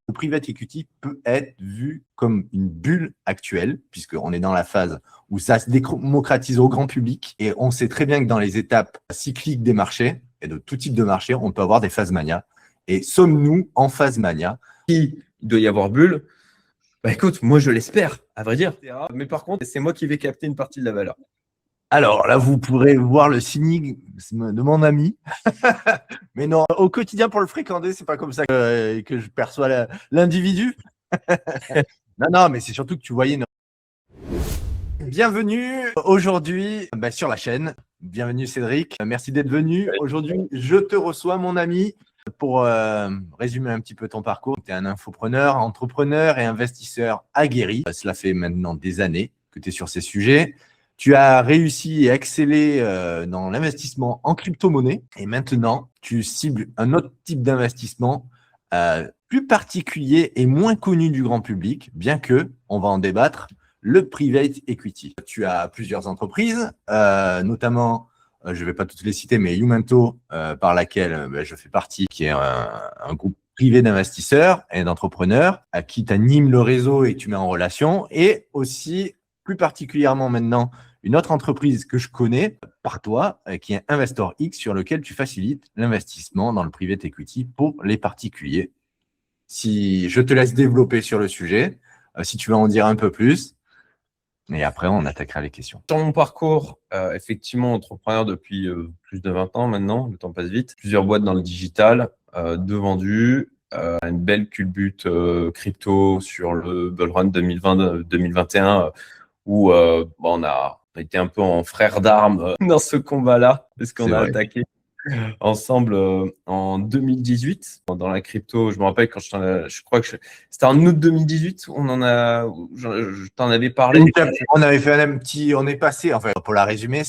Le private equity peut être vu comme une bulle actuelle, puisqu'on est dans la phase où ça se démocratise au grand public. Et on sait très bien que dans les étapes cycliques des marchés, et de tout type de marché, on peut avoir des phases mania. Et sommes-nous en phase mania? Il doit y avoir bulle. Bah écoute, moi je l'espère, à vrai dire. Mais par contre, c'est moi qui vais capter une partie de la valeur. Alors là, vous pourrez voir le cynisme de mon ami. Mais non, au quotidien, pour le fréquenter, c'est pas comme ça que je perçois l'individu. Non, mais c'est surtout que tu voyais. Bienvenue aujourd'hui sur la chaîne. Bienvenue Cédric. Merci d'être venu. Aujourd'hui, je te reçois, mon ami, pour résumer un petit peu ton parcours. Tu es un infopreneur, entrepreneur et investisseur aguerri. Cela fait maintenant des années que tu es sur ces sujets. Tu as réussi et excellé dans l'investissement en crypto-monnaie. Et maintenant, tu cibles un autre type d'investissement plus particulier et moins connu du grand public, bien que, on va en débattre, le private equity. Tu as plusieurs entreprises, notamment, je ne vais pas toutes les citer, mais Youmento, par laquelle je fais partie, qui est un groupe privé d'investisseurs et d'entrepreneurs à qui tu animes le réseau et tu mets en relation, et aussi, plus particulièrement maintenant, une autre entreprise que je connais par toi, qui est Investor X, sur lequel tu facilites l'investissement dans le private equity pour les particuliers. Si je te laisse développer sur le sujet, si tu veux en dire un peu plus, et après on attaquera les questions. Dans mon parcours, effectivement, entrepreneur depuis plus de 20 ans maintenant, le temps passe vite. Plusieurs boîtes dans le digital, deux vendues, une belle culbute crypto sur le bull run 2020-2021, où on a été un peu en frère d'armes dans ce combat-là, parce qu'on a attaqué ensemble en 2018 dans la crypto. Je me rappelle quand je crois que c'était en août 2018 où je t'en avais parlé. On avait fait on est passé, enfin pour la résumer,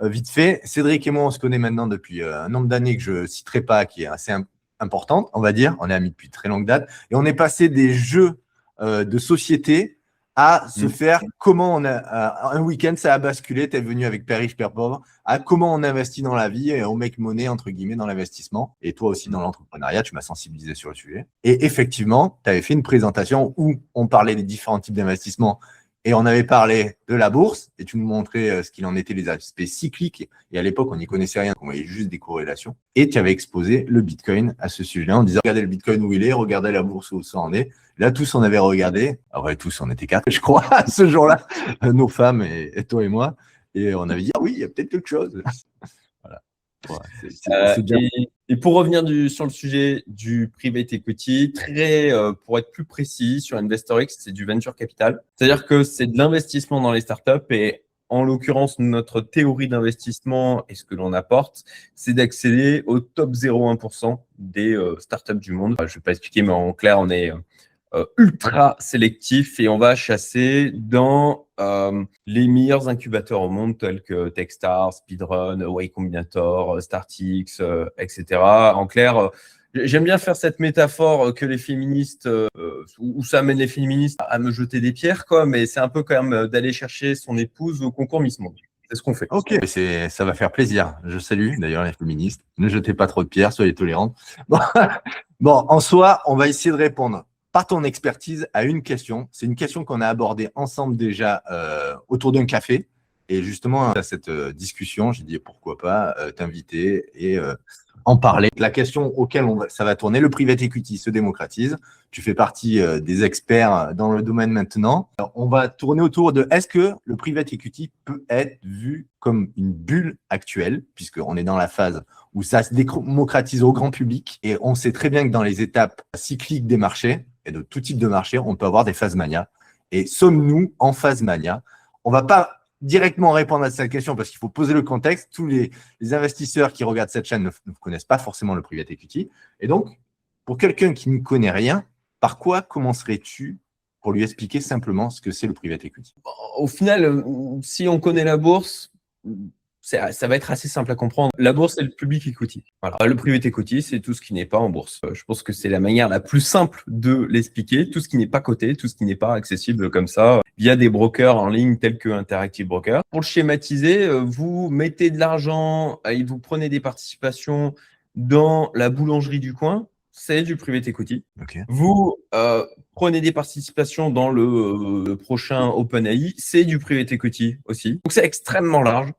vite fait, Cédric et moi on se connaît maintenant depuis un nombre d'années que je ne citerai pas, qui est assez importante, on va dire. On est amis depuis très longue date et on est passé des jeux de société à se faire comment on a un week-end ça a basculé, tu es venu avec Père riche, Père pauvre, à comment on investit dans la vie et on make money entre guillemets dans l'investissement, et toi aussi dans l'entrepreneuriat, tu m'as sensibilisé sur le sujet. Et effectivement, tu avais fait une présentation où on parlait des différents types d'investissements et on avait parlé de la bourse et tu nous montrais ce qu'il en était, les aspects cycliques, et à l'époque on n'y connaissait rien, on voyait juste des corrélations, et tu avais exposé le Bitcoin à ce sujet-là en disant regardez le Bitcoin où il est, regardez la bourse où ça en est. Là, tous, on avait regardé. Après, tous, on était 4, je crois, ce jour-là, nos femmes et toi et moi. Et on avait dit, ah oui, il y a peut-être quelque chose. Voilà. C'est bien. Et pour revenir sur le sujet du private equity, pour être plus précis, sur Investor X, c'est du venture capital. C'est-à-dire que c'est de l'investissement dans les startups et en l'occurrence, notre théorie d'investissement et ce que l'on apporte, c'est d'accéder au top 0,1% des startups du monde. Je ne vais pas expliquer, mais en clair, on est ultra sélectif et on va chasser dans les meilleurs incubateurs au monde tels que Techstars, Speedrun, Y Combinator, StartX, etc. En clair, j'aime bien faire cette métaphore que les féministes, où ça amène les féministes à me jeter des pierres, quoi, mais c'est un peu quand même d'aller chercher son épouse au concours Miss Monde. C'est ce qu'on fait. Ok, ça va faire plaisir. Je salue d'ailleurs les féministes. Ne jetez pas trop de pierres, soyez tolérantes. Bon, en soi, on va essayer de répondre par ton expertise à une question. C'est une question qu'on a abordée ensemble déjà autour d'un café. Et justement, à cette discussion, j'ai dit pourquoi pas t'inviter et en parler. La question auquel ça va tourner, le private equity se démocratise. Tu fais partie des experts dans le domaine maintenant. Alors, on va tourner autour de est-ce que le private equity peut être vu comme une bulle actuelle, puisqu'on est dans la phase où ça se démocratise au grand public. Et on sait très bien que dans les étapes cycliques des marchés, et de tout type de marché, on peut avoir des phases mania. Et sommes-nous en phase mania? On va pas directement répondre à cette question parce qu'il faut poser le contexte. Tous les investisseurs qui regardent cette chaîne ne connaissent pas forcément le private equity. Et donc, pour quelqu'un qui ne connaît rien, par quoi commencerais-tu pour lui expliquer simplement ce que c'est le private equity? Au final, si on connaît la bourse, ça va être assez simple à comprendre. La bourse, c'est le public equity. Voilà. Le private equity, c'est tout ce qui n'est pas en bourse. Je pense que c'est la manière la plus simple de l'expliquer. Tout ce qui n'est pas coté, tout ce qui n'est pas accessible comme ça via des brokers en ligne tels que Interactive Broker. Pour le schématiser, vous mettez de l'argent et vous prenez des participations dans la boulangerie du coin. c'est du private equity. Okay. Vous prenez des participations dans le prochain OpenAI, c'est du private equity aussi. Donc, c'est extrêmement large.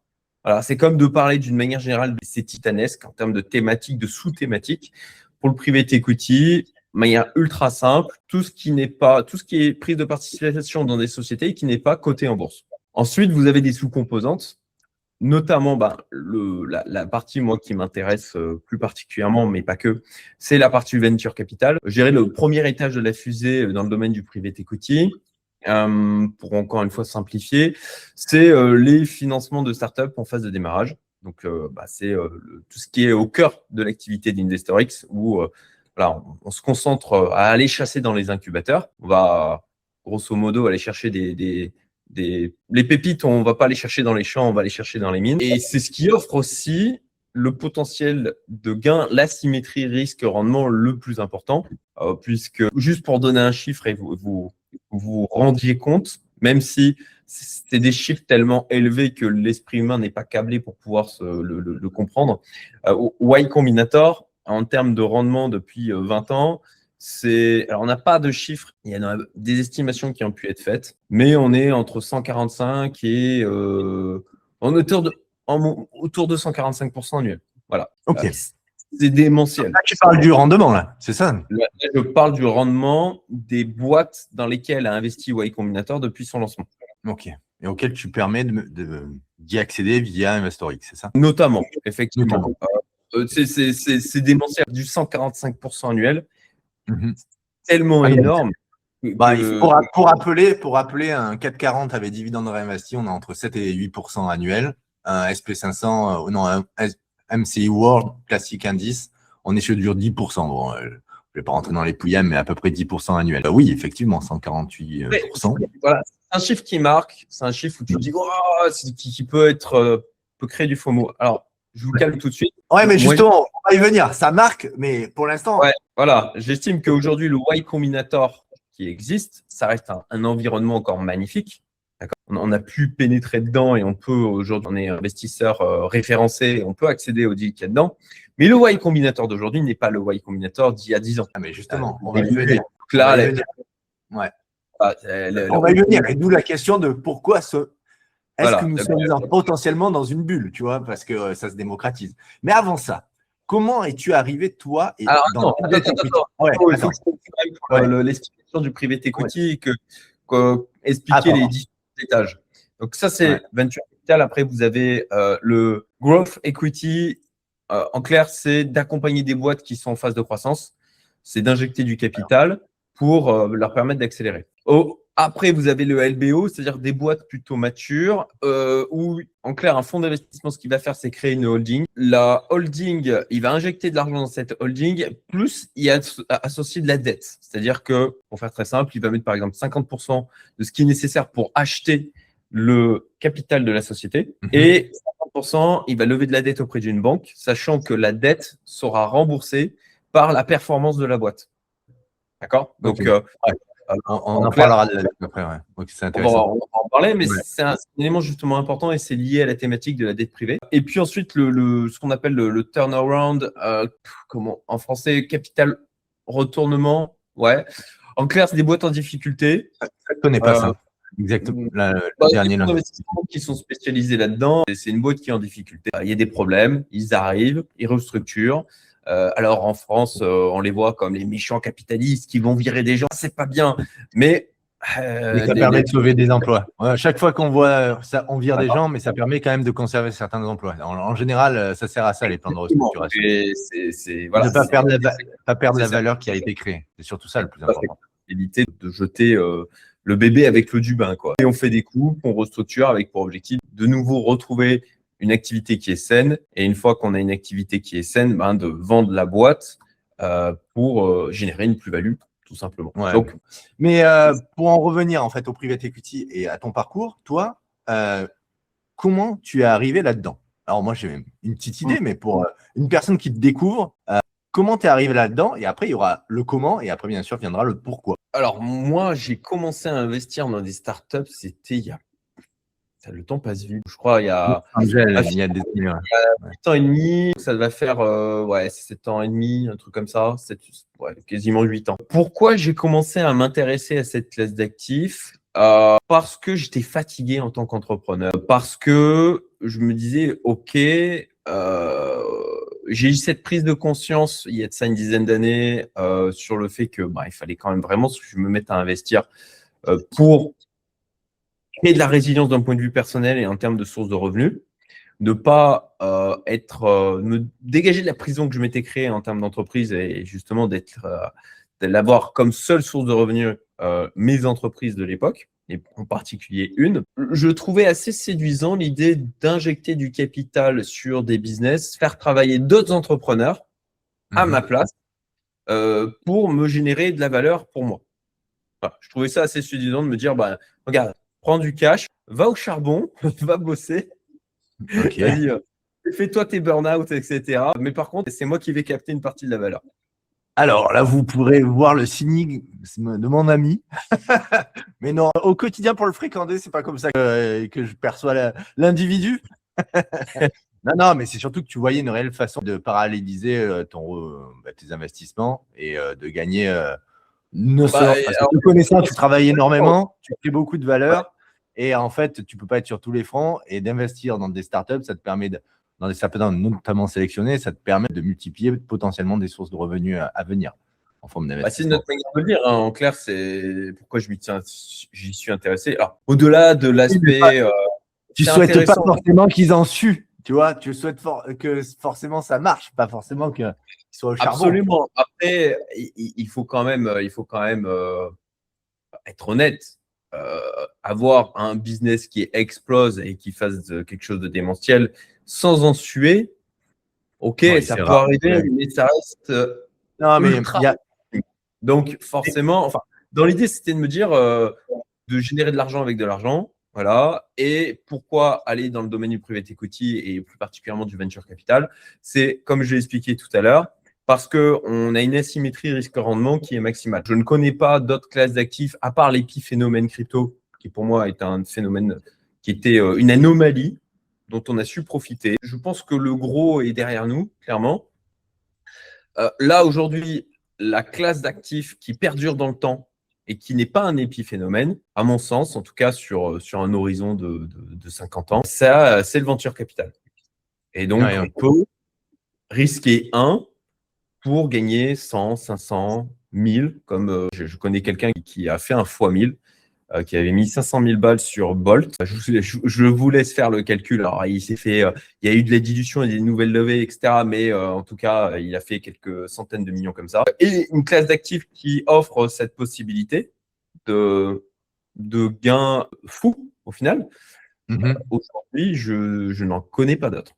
Voilà, c'est comme de parler d'une manière générale, c'est titanesque en termes de thématiques, de sous-thématiques. Pour le private equity, de manière ultra simple, tout ce qui est prise de participation dans des sociétés qui n'est pas coté en bourse. Ensuite, vous avez des sous-composantes, notamment la partie moi qui m'intéresse plus particulièrement, mais pas que, c'est la partie venture capital. Je dirais le premier étage de la fusée dans le domaine du private equity. Pour encore une fois simplifier, c'est les financements de startups en phase de démarrage. Donc, c'est tout ce qui est au cœur de l'activité d'InvestorX, où voilà, on se concentre à aller chasser dans les incubateurs. On va grosso modo aller chercher les pépites, on ne va pas les chercher dans les champs, on va les chercher dans les mines. Et c'est ce qui offre aussi le potentiel de gain, l'asymétrie risque-rendement le plus important, puisque juste pour donner un chiffre et vous rendiez compte, même si c'est des chiffres tellement élevés que l'esprit humain n'est pas câblé pour pouvoir le comprendre. Y Combinator, en termes de rendement depuis 20 ans, alors on n'a pas de chiffres, il y en a des estimations qui ont pu être faites, mais on est entre 145 et autour de 145% annuel. Voilà. Ok. C'est démentiel. Là, tu parles du rendement, là, c'est ça? Là, je parle du rendement des boîtes dans lesquelles a investi Y Combinator depuis son lancement. Ok. Et auquel tu permets d'y accéder via InvestorX, c'est ça? Notamment, effectivement. Notamment. C'est démentiel. Du 145% annuel. Mm-hmm. Tellement énorme. Pour rappeler, un 440 avec dividende réinvesti, on a entre 7 et 8% annuel. Un SP500, un MCI World Classic Indice, on est sur du 10%. Bon, je ne vais pas rentrer dans les pouillams, mais à peu près 10% annuel. Oui, effectivement, 148%. Voilà, c'est un chiffre qui marque, c'est un chiffre où tu te dis, oh, qui peut créer du FOMO. Alors, je vous calme tout de suite. Ouais, mais justement, on va y venir. Ça marque, mais pour l'instant. Ouais, voilà. J'estime qu'aujourd'hui, le Y Combinator qui existe, ça reste un environnement encore magnifique. On a pu pénétrer dedans et aujourd'hui, on est investisseur référencé et on peut accéder aux deals qu'il y a dedans. Mais le Y Combinator d'aujourd'hui n'est pas le Y Combinator d'il y a 10 ans. Ah, mais justement, on va y venir. On va y venir. Et d'où la question de pourquoi est-ce que nous sommes potentiellement dans une bulle, tu vois, parce que ça se démocratise. Mais avant ça, comment es-tu arrivé, toi, et attends. Il faut que je comprenne l'explication du private equity et expliquer les différents étages. Donc ça, c'est venture capital. Après, vous avez le growth equity. En clair, c'est d'accompagner des boîtes qui sont en phase de croissance. C'est d'injecter du capital pour leur permettre d'accélérer. Après, vous avez le LBO, c'est-à-dire des boîtes plutôt matures, où, en clair, un fonds d'investissement, ce qu'il va faire, c'est créer une holding. La holding, il va injecter de l'argent dans cette holding, plus il y a associé de la dette. C'est-à-dire que, pour faire très simple, il va mettre par exemple 50% de ce qui est nécessaire pour acheter le capital de la société et 50%, il va lever de la dette auprès d'une banque, sachant que la dette sera remboursée par la performance de la boîte. D'accord ? Donc, on en parlera de la dette après. C'est intéressant. On va en parler, mais c'est un élément justement important et c'est lié à la thématique de la dette privée. Et puis ensuite, ce qu'on appelle le turnaround, en français, capital retournement. Ouais. En clair, c'est des boîtes en difficulté. Je ne connais pas ça. Exactement. Le dernier qui sont spécialisés là-dedans. C'est une boîte qui est en difficulté. Il y a des problèmes, ils arrivent, ils restructurent. Alors en France, on les voit comme les méchants capitalistes qui vont virer des gens. C'est pas bien, mais ça permet de sauver des emplois. Chaque fois qu'on voit ça, on vire des gens, mais ça permet quand même de conserver certains emplois. En général, ça sert à ça, les plans de restructuration. Voilà, de ne pas perdre la valeur qui a été créée. C'est surtout ça le plus important. Éviter de jeter le bébé avec l'eau du bain, quoi. Et on fait des coupes, on restructure avec pour objectif de nouveau retrouver une activité qui est saine. Et une fois qu'on a une activité qui est saine, de vendre la boîte pour générer une plus-value, tout simplement. Ouais. Donc, mais pour en revenir en fait au private equity et à ton parcours, toi, comment tu es arrivé là-dedans? Alors moi, j'ai une petite idée, mais pour une personne qui te découvre, comment tu es arrivé là-dedans? Et après, il y aura le comment et après, bien sûr, viendra le pourquoi. Alors, moi, j'ai commencé à investir dans des startups, c'était il y a Le temps passe vite. Je crois il y a Angel, il y a des années, ouais. 7 ans et demi, ça va faire 7 ans et demi, un truc comme ça, quasiment 8 ans. Pourquoi j'ai commencé à m'intéresser à cette classe d'actifs? Parce que j'étais fatigué en tant qu'entrepreneur, parce que je me disais, OK, j'ai eu cette prise de conscience il y a de ça une dizaine d'années sur le fait que il fallait quand même vraiment que je me mette à investir pour créer de la résilience d'un point de vue personnel et en termes de sources de revenus, ne pas me dégager de la prison que je m'étais créée en termes d'entreprise et justement de l'avoir comme seule source de revenus mes entreprises de l'époque, et en particulier une. Je trouvais assez séduisant l'idée d'injecter du capital sur des business, faire travailler d'autres entrepreneurs à ma place pour me générer de la valeur pour moi. Voilà, je trouvais ça assez séduisant de me dire, regarde, prends du cash, va au charbon, va bosser. Okay. Vas-y, fais-toi tes burn-out, etc. Mais par contre, c'est moi qui vais capter une partie de la valeur. Alors là, vous pourrez voir le cynisme de mon ami. Mais non, au quotidien, pour le fréquenter, c'est pas comme ça que je perçois l'individu. Non, mais c'est surtout que tu voyais une réelle façon de paralléliser tes investissements et de gagner. Parce que te connaissant, tu travailles énormément, tu crées beaucoup de valeur et en fait, tu peux pas être sur tous les fronts et d'investir dans des startups, ça te permet dans des startups notamment sélectionnées, ça te permet de multiplier potentiellement des sources de revenus à venir en forme d'investissement. C'est notre manière de le dire. Hein. En clair, c'est pourquoi j'y suis intéressé. Alors, au-delà de l'aspect, tu souhaites pas forcément qu'ils en suent. Tu vois, tu souhaites que forcément ça marche, pas forcément qu'ils soient au charbon. Absolument. Après, il faut quand même être honnête. Avoir un business qui explose et qui fasse quelque chose de démentiel sans en suer, ok, ça peut arriver, mais ça reste ultra. Donc, forcément, dans l'idée, c'était de me dire de générer de l'argent avec de l'argent. Voilà. Et pourquoi aller dans le domaine du private equity et plus particulièrement du venture capital? C'est, comme je l'ai expliqué tout à l'heure, parce qu'on a une asymétrie risque-rendement qui est maximale. Je ne connais pas d'autres classes d'actifs, à part l'épiphénomène crypto, qui pour moi est un phénomène qui était une anomalie dont on a su profiter. Je pense que le gros est derrière nous, clairement. Là, aujourd'hui, la classe d'actifs qui perdure dans le temps et qui n'est pas un épiphénomène, à mon sens, en tout cas sur un horizon de 50 ans, ça, c'est le venture capital. Et donc, on peut risquer pour gagner 100, 500, 1000, comme je connais quelqu'un qui a fait un fois 1000, qui avait mis 500 000 balles sur Bolt. Je vous laisse faire le calcul. Alors, il y a eu de la dilution et des nouvelles levées, etc. Mais en tout cas, il a fait quelques centaines de millions comme ça. Et une classe d'actifs qui offre cette possibilité de gains fous, au final. Aujourd'hui, je n'en connais pas d'autres.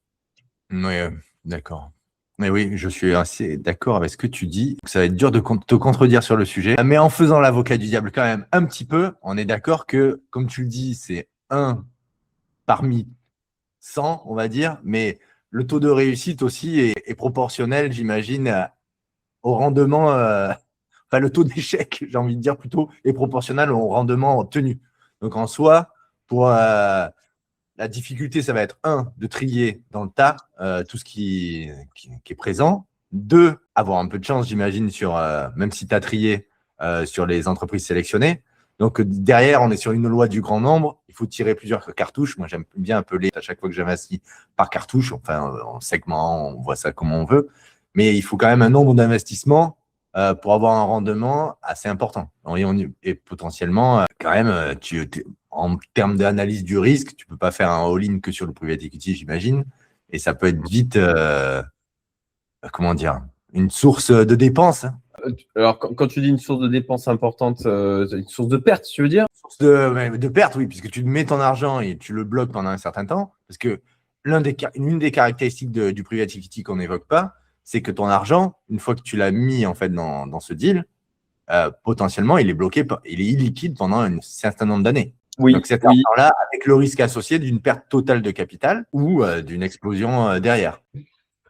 Oui, d'accord. Mais oui, je suis assez d'accord avec ce que tu dis. Ça va être dur de te contredire sur le sujet. Mais en faisant l'avocat du diable quand même un petit peu, on est d'accord que, comme tu le dis, c'est 1 parmi 100, on va dire. Mais le taux de réussite aussi est proportionnel, j'imagine, au rendement. Enfin, le taux d'échec, j'ai envie de dire plutôt, est proportionnel au rendement obtenu. Donc, en soi, pour la difficulté, ça va être 1, de trier dans le tas tout ce qui est présent. 2, avoir un peu de chance, j'imagine, même si tu as trié sur les entreprises sélectionnées. Donc, derrière, on est sur une loi du grand nombre. Il faut tirer plusieurs cartouches. Moi, j'aime bien appeler à chaque fois que j'investis par cartouche, enfin, en segment, on voit ça comme on veut. Mais il faut quand même un nombre d'investissements pour avoir un rendement assez important. Et potentiellement, quand même, en termes d'analyse du risque, tu ne peux pas faire un all-in que sur le private equity, j'imagine. Et ça peut être vite, une source de dépenses. Alors, quand tu dis une source de dépenses importante, une source de perte, tu veux dire? Source de perte, oui, puisque tu mets ton argent et tu le bloques pendant un certain temps. Parce que une des caractéristiques du private equity qu'on n'évoque pas, c'est que ton argent, une fois que tu l'as mis en fait dans ce deal, potentiellement, il est bloqué, il est illiquide pendant un certain nombre d'années. Oui, donc cet argent-là, avec le risque associé d'une perte totale de capital ou d'une explosion derrière.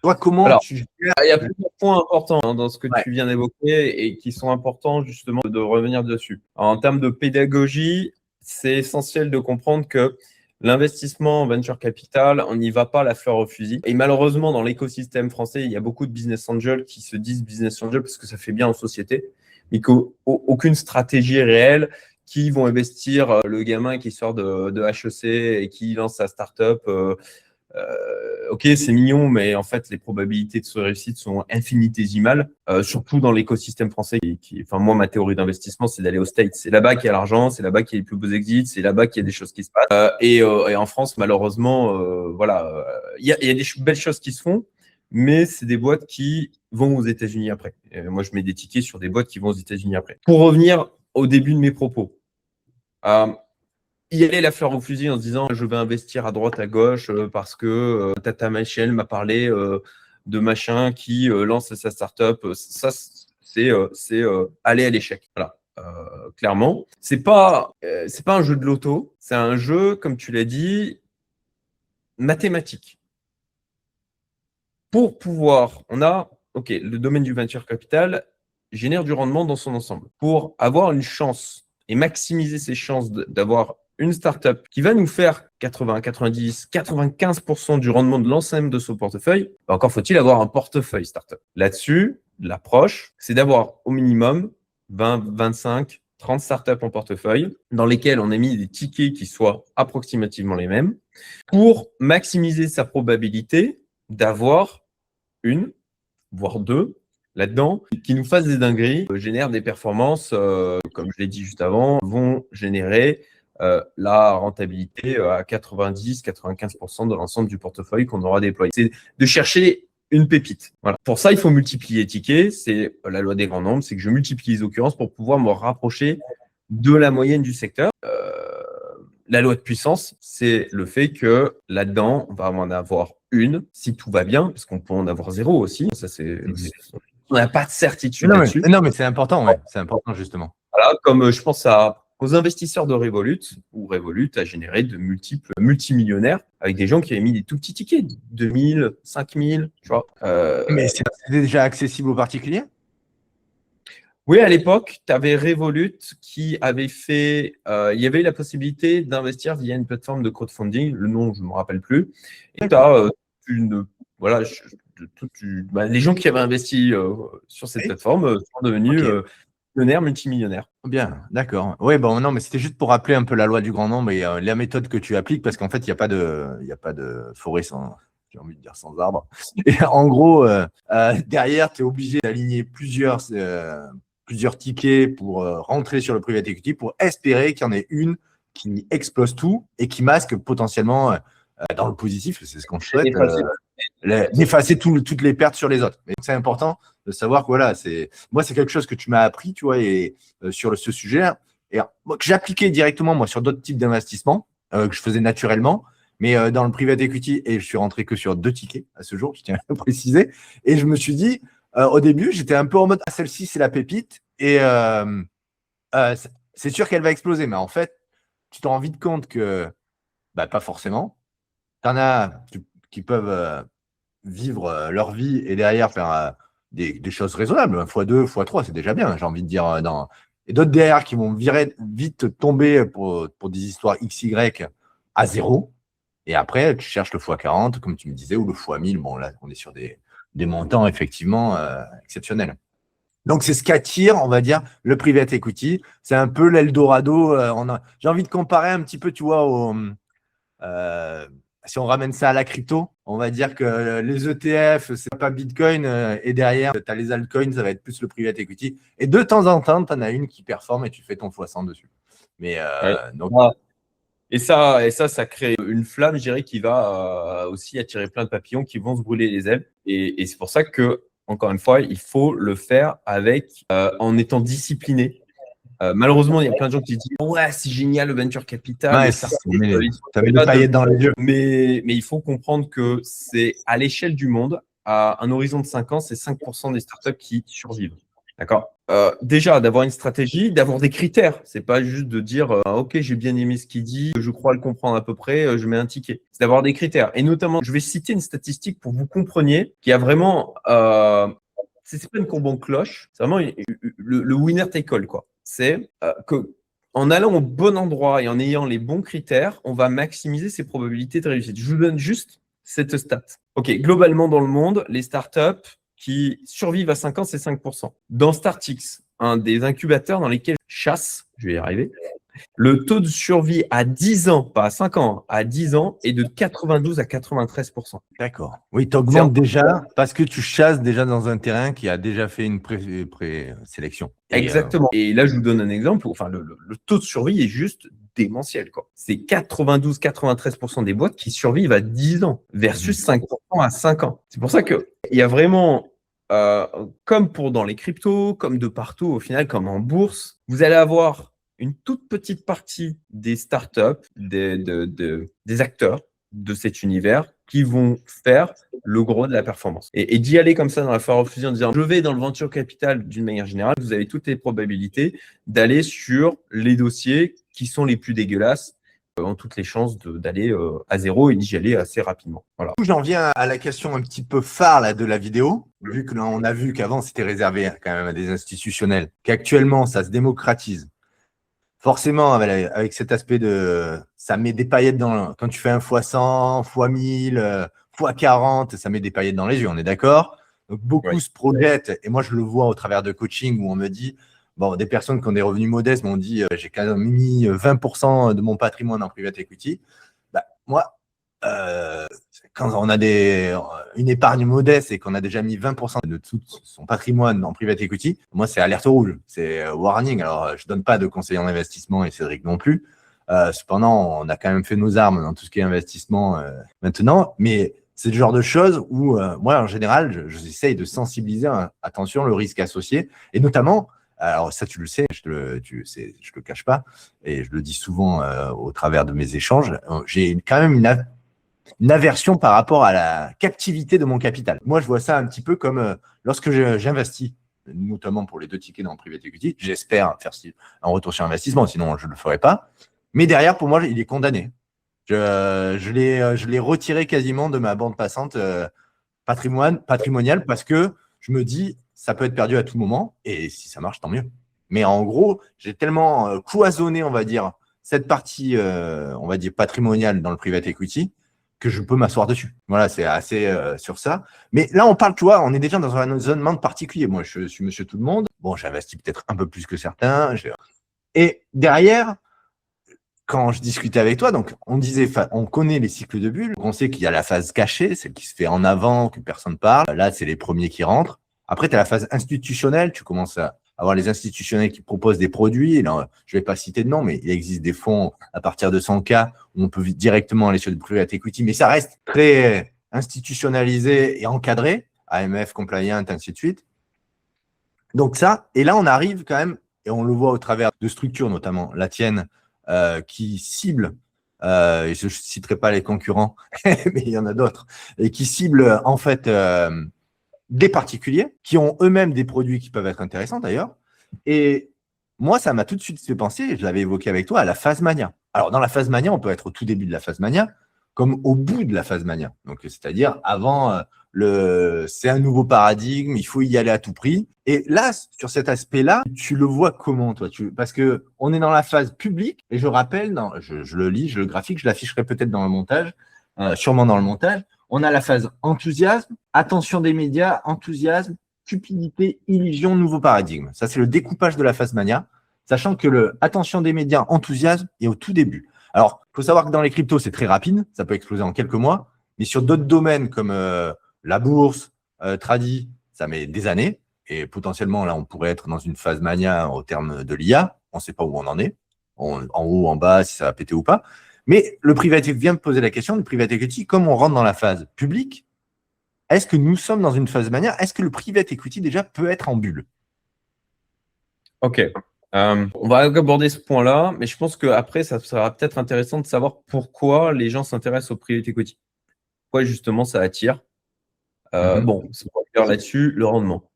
Toi, comment il y a plusieurs points importants dans ce que tu viens d'évoquer et qui sont importants justement de revenir dessus. Alors, en termes de pédagogie, c'est essentiel de comprendre que L'investissement en venture capital, on n'y va pas la fleur au fusil. Et malheureusement, dans l'écosystème français, il y a beaucoup de business angels qui se disent business angels parce que ça fait bien en société, mais qu'aucune stratégie réelle, qui vont investir le gamin qui sort de HEC et qui lance sa startup. Ok, c'est mignon, mais en fait, les probabilités de réussite sont infinitésimales, surtout dans l'écosystème français. Enfin, moi, ma théorie d'investissement, c'est d'aller aux States. C'est là-bas qu'il y a l'argent, c'est là-bas qu'il y a les plus beaux exits, c'est là-bas qu'il y a des choses qui se passent. Et en France, malheureusement, voilà, il y a des belles choses qui se font, mais c'est des boîtes qui vont aux États-Unis après. Moi, je mets des tickets sur des boîtes qui vont aux États-Unis après. Pour revenir au début de mes propos, y aller la fleur au fusil en se disant je vais investir à droite, à gauche parce que Tata Michel m'a parlé de machin qui lance sa startup. Ça, c'est aller à l'échec. Voilà. Clairement, c'est pas un jeu de loto, c'est un jeu, comme tu l'as dit, mathématique. Pour pouvoir, le domaine du venture capital génère du rendement dans son ensemble. Pour avoir une chance et maximiser ses chances d'avoir une startup qui va nous faire 80, 90, 95% du rendement de l'ensemble de son portefeuille, encore faut-il avoir un portefeuille startup. Là-dessus, l'approche, c'est d'avoir au minimum 20, 25, 30 startups en portefeuille dans lesquelles on a mis des tickets qui soient approximativement les mêmes pour maximiser sa probabilité d'avoir une, voire deux, là-dedans, qui nous fassent des dingueries, génèrent des performances, comme je l'ai dit juste avant, vont générer la rentabilité à 90-95% de l'ensemble du portefeuille qu'on aura déployé. C'est de chercher une pépite. Voilà. Pour ça, il faut multiplier les tickets. C'est la loi des grands nombres, c'est que je multiplie les occurrences pour pouvoir me rapprocher de la moyenne du secteur. La loi de puissance, c'est le fait que là-dedans, on va en avoir une, si tout va bien, parce qu'on peut en avoir zéro aussi. Ça, on n'a pas de certitude là-dessus. Non, mais c'est important, ouais. C'est important, justement. Voilà, comme je pense aux investisseurs de Revolut, où Revolut a généré de multiples multimillionnaires avec des gens qui avaient mis des tout petits tickets, 2000, 5000, tu vois. Mais c'est déjà accessible aux particuliers? Oui, à l'époque, tu avais Revolut qui avait fait. Il y avait la possibilité d'investir via une plateforme de crowdfunding, le nom, je ne me rappelle plus. Et tu as Voilà, les gens qui avaient investi sur cette plateforme sont devenus millionnaires, multimillionnaires. Bien, d'accord. Oui, bon, non, mais c'était juste pour rappeler un peu la loi du grand nombre et la méthode que tu appliques, parce qu'en fait, il n'y a pas de forêt sans, j'ai envie de dire, sans arbre. Et en gros, derrière, tu es obligé d'aligner plusieurs tickets pour rentrer sur le private equity, pour espérer qu'il y en ait une qui explose tout et qui masque potentiellement, dans le positif, c'est ce qu'on souhaite, d'effacer toutes les pertes sur les autres. Mais c'est important de savoir que voilà, moi, c'est quelque chose que tu m'as appris, tu vois, et sur ce sujet, et que j'appliquais directement, moi, sur d'autres types d'investissements que je faisais naturellement. Mais dans le private equity, et je suis rentré que sur 2 tickets à ce jour, je tiens à préciser. Et je me suis dit, au début, j'étais un peu en mode, celle-ci, c'est la pépite. Et c'est sûr qu'elle va exploser. Mais en fait, tu te rends vite compte que pas forcément. Tu en as qui peuvent vivre leur vie et derrière faire des choses raisonnables. x2, x3, c'est déjà bien, j'ai envie de dire. Et d'autres derrière qui vont vite tomber pour des histoires XY à zéro. Et après, tu cherches le x40, comme tu me disais, ou le x1000. Bon, là, on est sur des montants effectivement exceptionnels. Donc, c'est ce qu'attire, on va dire, le private equity. C'est un peu l'Eldorado. J'ai envie de comparer un petit peu, tu vois, si on ramène ça à la crypto, on va dire que les ETF, c'est pas Bitcoin, et derrière, tu as les altcoins, ça va être plus le private equity. Et de temps en temps, tu en as une qui performe et tu fais ton x100 dessus. Mais donc, Et ça crée une flamme, je dirais, qui va aussi attirer plein de papillons qui vont se brûler les ailes. Et c'est pour ça que, encore une fois, il faut le faire en étant discipliné. Malheureusement, il y a plein de gens qui disent ouais, c'est génial le venture capital. Ouais, ça met des paillettes dans les yeux. Mais il faut comprendre que c'est à l'échelle du monde, à un horizon de 5 ans, c'est 5% des startups qui survivent. D'accord. Déjà, d'avoir une stratégie, d'avoir des critères. C'est pas juste de dire ok, j'ai bien aimé ce qu'il dit, je crois le comprendre à peu près, je mets un ticket. C'est d'avoir des critères. Et notamment, je vais citer une statistique pour que vous compreniez qu'il y a vraiment. C'est pas une courbe en cloche, c'est vraiment le winner take all, quoi. C'est que en allant au bon endroit et en ayant les bons critères, on va maximiser ses probabilités de réussite. Je vous donne juste cette stat. OK, globalement dans le monde, les startups qui survivent à 5 ans, c'est 5%. Dans StartX, un des incubateurs dans lesquels chasse, je vais y arriver, le taux de survie à 10 ans, pas à 5 ans, à 10 ans est de 92 à 93%. D'accord. Oui, tu augmentes déjà parce que tu chasses déjà dans un terrain qui a déjà fait une présélection. Exactement. Et là, je vous donne un exemple. Enfin, le taux de survie est juste démentiel, quoi. C'est 92-93% des boîtes qui survivent à 10 ans versus 5% à 5 ans. C'est pour ça qu'il y a vraiment, comme pour dans les cryptos, comme de partout au final, comme en bourse, vous allez avoir une toute petite partie des startups, des acteurs de cet univers qui vont faire le gros de la performance. Et d'y aller comme ça dans la foire aux fusils en disant je vais dans le venture capital d'une manière générale, vous avez toutes les probabilités d'aller sur les dossiers qui sont les plus dégueulasses, ont toutes les chances d'aller à zéro et d'y aller assez rapidement. Voilà. J'en viens à la question un petit peu phare là, de la vidéo, vu que là, on a vu qu'avant c'était réservé quand même à des institutionnels, qu'actuellement ça se démocratise. Forcément, avec cet aspect de ça met des paillettes quand tu fais un x100, x1000, x40, ça met des paillettes dans les yeux, on est d'accord? Donc beaucoup se projettent, et moi je le vois au travers de coaching où on me dit, bon, des personnes qui ont des revenus modestes m'ont dit j'ai quand même mis 20% de mon patrimoine en private equity. Bah, moi, quand on a une épargne modeste et qu'on a déjà mis 20% de tout son patrimoine en private equity, moi, c'est alerte rouge, c'est warning. Alors, je ne donne pas de conseils en investissement et Cédric non plus. Cependant, on a quand même fait nos armes dans tout ce qui est investissement maintenant. Mais c'est le genre de choses où, moi, en général, j'essaye de sensibiliser attention, le risque associé. Et notamment, alors ça, tu le sais, je le cache pas, et je le dis souvent au travers de mes échanges, j'ai quand même une aversion par rapport à la captivité de mon capital. Moi, je vois ça un petit peu comme lorsque j'investis, notamment pour les 2 tickets dans le private equity, j'espère faire un retour sur investissement, sinon je ne le ferai pas. Mais derrière, pour moi, il est condamné. Je l'ai retiré quasiment de ma bande passante patrimoniale parce que je me dis, ça peut être perdu à tout moment et si ça marche, tant mieux. Mais en gros, j'ai tellement cloisonné, on va dire, cette partie, on va dire, patrimoniale dans le private equity que je peux m'asseoir dessus. Voilà, c'est assez sur ça. Mais là, on parle, tu vois, on est déjà dans un raisonnement particulier. Moi, je suis monsieur tout le monde. Bon, j'investis peut-être un peu plus que certains. Et derrière, quand je discutais avec toi, donc on disait, on connaît les cycles de bulles, on sait qu'il y a la phase cachée, celle qui se fait en avant, que personne ne parle. Là, c'est les premiers qui rentrent. Après, tu as la phase institutionnelle, tu commences à avoir les institutionnels qui proposent des produits. Et là, je ne vais pas citer de nom, mais il existe des fonds à partir de 100K où on peut directement aller sur le private equity, mais ça reste très institutionnalisé et encadré, AMF, compliant, ainsi de suite. Donc ça, et là, on arrive quand même, et on le voit au travers de structures, notamment la tienne, qui ciblent, et je ne citerai pas les concurrents, mais il y en a d'autres, et qui ciblent en fait des particuliers qui ont eux-mêmes des produits qui peuvent être intéressants d'ailleurs. Et moi, ça m'a tout de suite fait penser, je l'avais évoqué avec toi, à la phase mania. Alors, dans la phase mania, on peut être au tout début de la phase mania, comme au bout de la phase mania. Donc, c'est-à-dire avant c'est un nouveau paradigme, il faut y aller à tout prix. Et là, sur cet aspect-là, tu le vois comment, toi? Parce que on est dans la phase publique, et je rappelle, je le lis, je le graphique, je l'afficherai peut-être dans le montage, sûrement dans le montage. On a la phase enthousiasme, attention des médias, enthousiasme, cupidité, illusion, nouveau paradigme. Ça, c'est le découpage de la phase mania, sachant que le attention des médias, enthousiasme est au tout début. Alors, il faut savoir que dans les cryptos, c'est très rapide, ça peut exploser en quelques mois, mais sur d'autres domaines comme la bourse, tradi, ça met des années, et potentiellement, là, on pourrait être dans une phase mania au terme de l'IA, on ne sait pas où on en est, en haut, en bas, si ça va péter ou pas. Mais le private equity vient de poser la question, le private equity, comme on rentre dans la phase publique, est-ce que nous sommes dans une phase mania? Est-ce que le private equity déjà peut être en bulle? Ok. On va aborder ce point-là, mais je pense qu'après, ça sera peut-être intéressant de savoir pourquoi les gens s'intéressent au private equity. Pourquoi justement ça attire. Bon, c'est pour dire là-dessus, le rendement.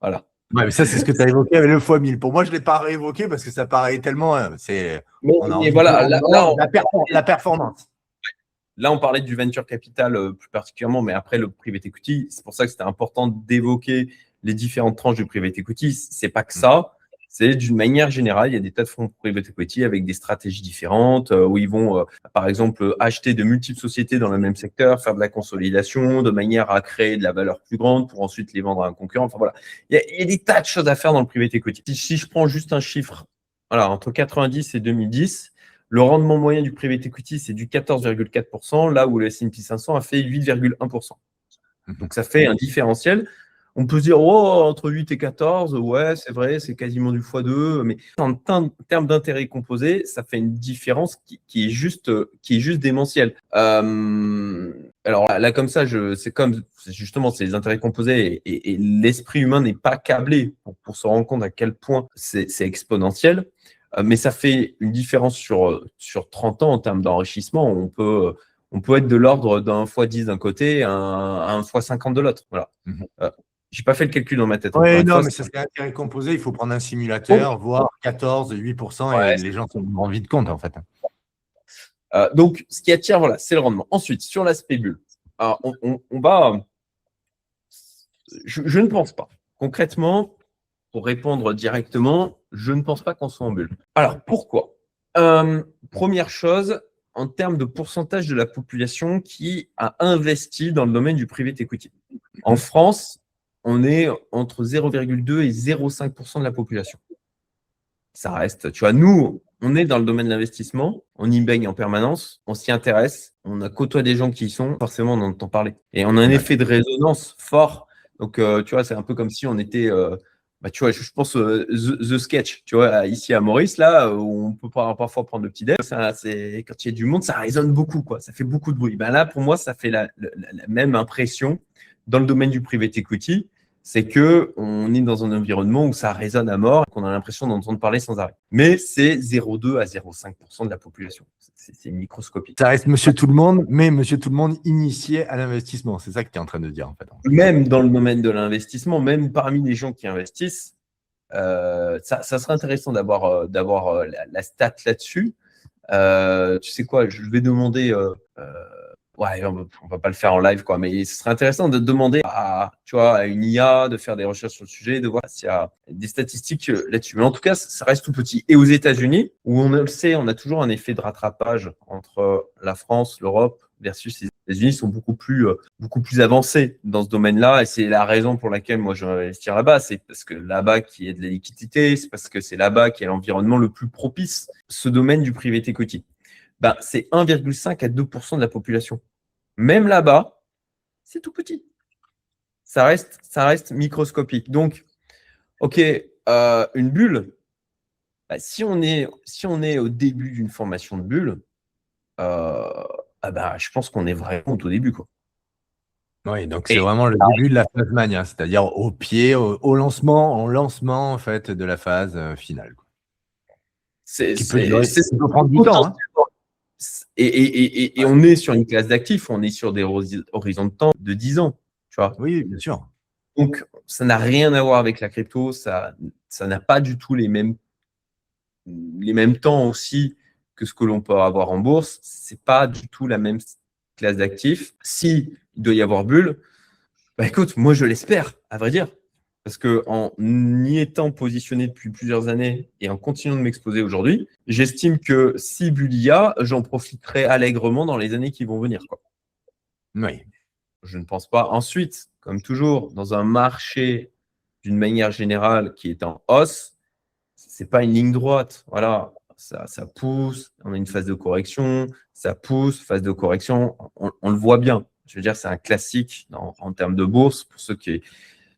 Voilà. Ouais, mais ça, c'est ce que tu as évoqué avec le x1000. Pour moi, je ne l'ai pas réévoqué parce que ça paraît tellement. Mais voilà, la performance. Là, on parlait du venture capital plus particulièrement, mais après le private equity, c'est pour ça que c'était important d'évoquer les différentes tranches du private equity. C'est pas que ça. C'est d'une manière générale, il y a des tas de fonds private equity avec des stratégies différentes où ils vont, par exemple, acheter de multiples sociétés dans le même secteur, faire de la consolidation de manière à créer de la valeur plus grande pour ensuite les vendre à un concurrent. Enfin voilà, il y a des tas de choses à faire dans le private equity. Si je prends juste un chiffre, voilà, entre 90 et 2010, le rendement moyen du private equity, c'est du 14,4%, là où le S&P 500 a fait 8,1%. Donc, ça fait un différentiel. On peut se dire, oh, entre 8 et 14, ouais, c'est vrai, c'est quasiment du x2, mais en termes d'intérêt composé, ça fait une différence qui est juste démentielle. Alors là, comme ça, justement, c'est les intérêts composés et l'esprit humain n'est pas câblé pour se rendre compte à quel point c'est exponentiel. Mais ça fait une différence sur 30 ans en termes d'enrichissement. On peut être de l'ordre d'un x10 d'un côté à un x50 de l'autre. Voilà. Je n'ai pas fait le calcul dans ma tête. Oui, non, mais ça serait intérêt composé. Il faut prendre un simulateur, voir 14, 8%, et les gens s'en rendent vite compte, en fait. Donc, ce qui attire, voilà, c'est le rendement. Ensuite, sur l'aspect bulle, on va. Je ne pense pas. Concrètement, pour répondre directement, je ne pense pas qu'on soit en bulle. Alors, pourquoi? Première chose, en termes de pourcentage de la population qui a investi dans le domaine du private equity. En France, on est entre 0,2 et 0,5% de la population. Ça reste, tu vois, nous, on est dans le domaine de l'investissement, on y baigne en permanence, on s'y intéresse, on a côtoie des gens qui y sont, forcément on en entend parler. Et on a un effet de résonance fort. Donc, tu vois, c'est un peu comme si on était, tu vois, je pense The Sketch, tu vois, ici à Maurice, là, où on peut parfois prendre le petit déj, c'est quand il y a du monde, ça résonne beaucoup, quoi, ça fait beaucoup de bruit. Ben là, pour moi, ça fait la même impression dans le domaine du private equity, c'est qu'on est dans un environnement où ça résonne à mort et qu'on a l'impression d'entendre parler sans arrêt. Mais c'est 0,2 à 0,5% de la population. C'est microscopique. Ça reste monsieur tout le monde, mais monsieur tout le monde initié à l'investissement. C'est ça que tu es en train de dire, en fait. Même dans le domaine de l'investissement, même parmi les gens qui investissent, ça serait intéressant d'avoir la stat là-dessus. Tu sais quoi, je vais demander... ouais, on va pas le faire en live, quoi, mais ce serait intéressant de demander à une IA de faire des recherches sur le sujet, de voir s'il y a des statistiques là-dessus. Mais en tout cas, ça reste tout petit. Et aux États-Unis, où on le sait, on a toujours un effet de rattrapage entre la France, l'Europe versus les États-Unis, sont beaucoup plus avancés dans ce domaine-là. Et c'est la raison pour laquelle moi je vais investir là-bas. C'est parce que là-bas qu'il y a de la liquidité, c'est parce que c'est là-bas qu'il y a l'environnement le plus propice. Ce domaine du private equity, ben, c'est 1,5 à 2% de la population. Même là-bas, c'est tout petit. Ça reste microscopique. Donc, OK, une bulle, bah, si on est au début d'une formation de bulle, je pense qu'on est vraiment au début, quoi. Oui, donc c'est vraiment le début de la phase mania, c'est-à-dire au pied, au lancement, en fait, de la phase finale, quoi. Ça peut prendre du temps, hein. Et on est sur une classe d'actifs, on est sur des horizons de temps de 10 ans, tu vois. Oui, bien sûr. Donc, ça n'a rien à voir avec la crypto, ça n'a pas du tout les mêmes temps aussi que ce que l'on peut avoir en bourse. C'est pas du tout la même classe d'actifs. Si il doit y avoir bulle, bah écoute, moi je l'espère, à vrai dire. Parce qu'en y étant positionné depuis plusieurs années et en continuant de m'exposer aujourd'hui, j'estime que si bulle y a, j'en profiterai allègrement dans les années qui vont venir, quoi. Oui. Je ne pense pas. Ensuite, comme toujours, dans un marché d'une manière générale qui est en hausse, ce n'est pas une ligne droite. Voilà, ça pousse, on a une phase de correction, ça pousse, phase de correction, on le voit bien. Je veux dire, c'est un classique en termes de bourse. Pour ceux qui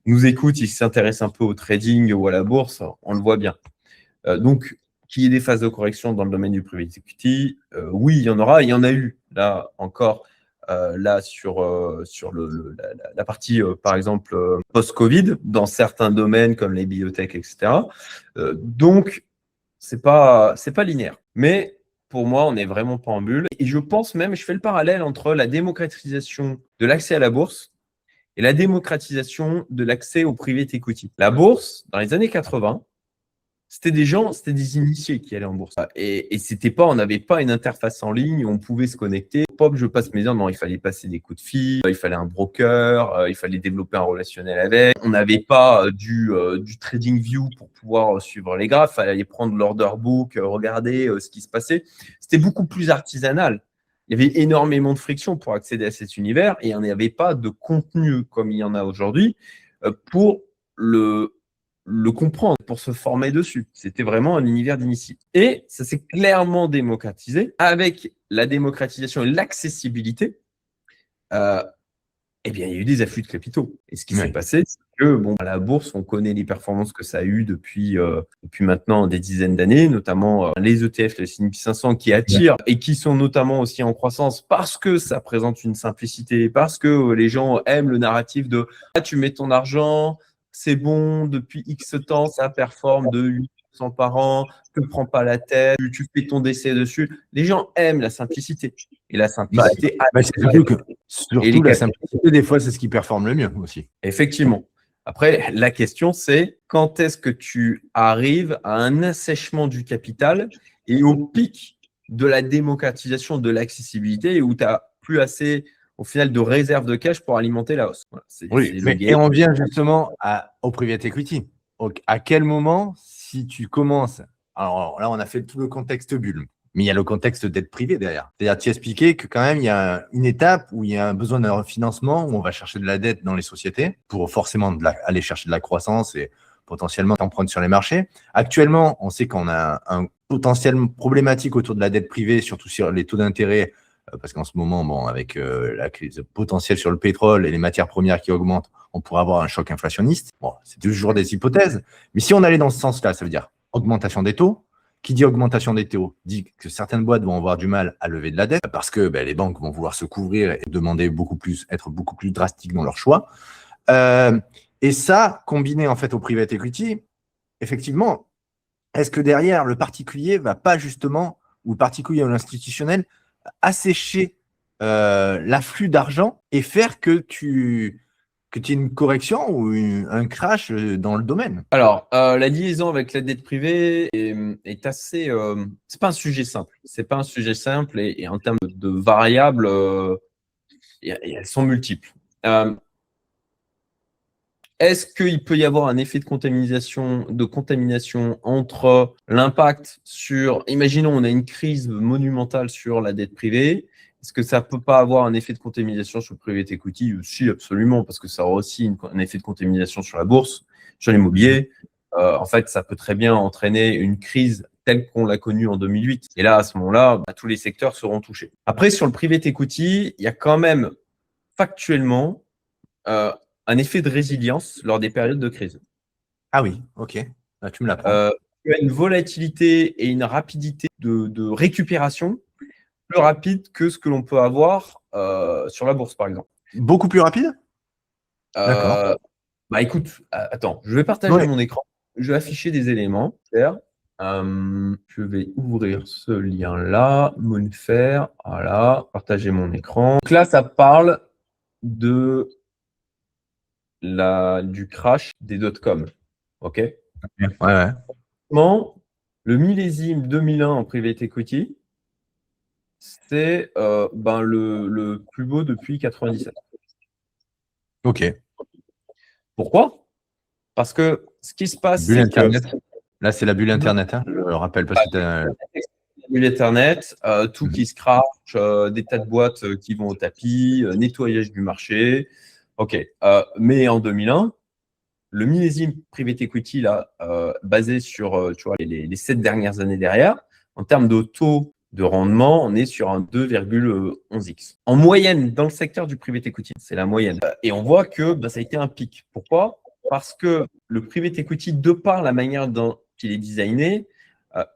nous écoutent, ils s'intéressent un peu au trading ou à la bourse, on le voit bien. Donc, qu'il y ait des phases de correction dans le domaine du private equity, oui, il y en aura, il y en a eu. Là, encore, sur la partie, par exemple, post-Covid, dans certains domaines comme les biotech, etc. Donc, c'est pas linéaire. Mais pour moi, on n'est vraiment pas en bulle. Et je pense même, je fais le parallèle entre la démocratisation de l'accès à la bourse et la démocratisation de l'accès au private equity. La bourse, dans les années 80, C'était des gens, c'était des initiés qui allaient en bourse. Et c'était pas, on n'avait pas une interface en ligne où on pouvait se connecter. Pop, je passe mes heures. Non, il fallait passer des coups de fil, il fallait un broker, il fallait développer un relationnel avec. On n'avait pas du trading view pour pouvoir suivre les graphes. Il fallait prendre l'order book, regarder ce qui se passait. C'était beaucoup plus artisanal. Il y avait énormément de friction pour accéder à cet univers et il n'y avait pas de contenu comme il y en a aujourd'hui pour le comprendre, pour se former dessus. C'était vraiment un univers d'initié. Et ça s'est clairement démocratisé. Avec la démocratisation et l'accessibilité, eh bien, il y a eu des afflux de capitaux. Et ce qui s'est passé, c'est que à la bourse, on connaît les performances que ça a eu depuis maintenant des dizaines d'années, notamment les ETF, le S&P 500 qui attirent et qui sont notamment aussi en croissance parce que ça présente une simplicité, parce que les gens aiment le narratif de « Ah, tu mets ton argent, c'est bon, depuis X temps, ça performe de 8% par an, ne te prends pas la tête, tu fais ton décès dessus. » Les gens aiment la simplicité. Et la simplicité… surtout la simplicité, des fois, c'est ce qui performe le mieux aussi. Effectivement. Après, la question, c'est quand est-ce que tu arrives à un assèchement du capital et au pic de la démocratisation de l'accessibilité où tu n'as plus assez, au final, de réserves de cash pour alimenter la hausse. Voilà, et on vient justement au private equity. Donc, à quel moment, si tu commences… Alors là, on a fait tout le contexte bulle. Mais il y a le contexte d'être privé derrière. C'est-à-dire, tu expliquais que quand même, il y a une étape où il y a un besoin d'un refinancement, où on va chercher de la dette dans les sociétés pour forcément aller chercher de la croissance et potentiellement t'emprunter sur les marchés. Actuellement, on sait qu'on a un potentiel problématique autour de la dette privée, surtout sur les taux d'intérêt, parce qu'en ce moment, avec la crise potentielle sur le pétrole et les matières premières qui augmentent, on pourrait avoir un choc inflationniste. Bon, c'est toujours des hypothèses. Mais si on allait dans ce sens-là, ça veut dire augmentation des taux. Qui dit augmentation des taux dit que certaines boîtes vont avoir du mal à lever de la dette parce que les banques vont vouloir se couvrir et demander être beaucoup plus drastiques dans leur choix. Et ça, combiné en fait au private equity, effectivement, est-ce que derrière, le particulier va pas justement, ou le particulier ou l'institutionnel, assécher l'afflux d'argent et faire que tu aies une correction ou un crash dans le domaine? Alors, la liaison avec la dette privée est assez… c'est pas un sujet simple. C'est pas un sujet simple et en termes de variables, elles sont multiples. Est-ce qu'il peut y avoir un effet de contamination entre l'impact sur… Imaginons, on a une crise monumentale sur la dette privée. Est-ce que ça ne peut pas avoir un effet de contamination sur le private equity? Si, absolument, parce que ça aura aussi un effet de contamination sur la bourse, sur l'immobilier. En fait, ça peut très bien entraîner une crise telle qu'on l'a connue en 2008. Et là, à ce moment-là, tous les secteurs seront touchés. Après, sur le private equity, il y a quand même factuellement un effet de résilience lors des périodes de crise. Ah oui, ok. Là, tu me l'apprends. Tu as une volatilité et une rapidité de récupération plus rapide que ce que l'on peut avoir sur la bourse, par exemple. Beaucoup plus rapide? D'accord. Écoute, attends, je vais partager mon écran. Je vais afficher des éléments. Je vais ouvrir ce lien-là, Moonfair, voilà, partager mon écran. Donc là, ça parle du crash des .com. OK? Ouais. Le millésime 2001 en private equity, c'est le plus beau depuis 97. Ok. Pourquoi? Parce que ce qui se passe, c'est Internet. Là, c'est la bulle Internet. Hein. Je le rappelle parce que la bulle Internet, tout qui se crache, des tas de boîtes qui vont au tapis, nettoyage du marché. Ok. Mais en 2001, le millésime private equity, là, basé sur les 7 dernières années derrière, en termes de taux de rendement, on est sur un 2,11x. En moyenne, dans le secteur du private equity, c'est la moyenne. Et on voit que ça a été un pic. Pourquoi? Parce que le private equity, de par la manière dont il est designé,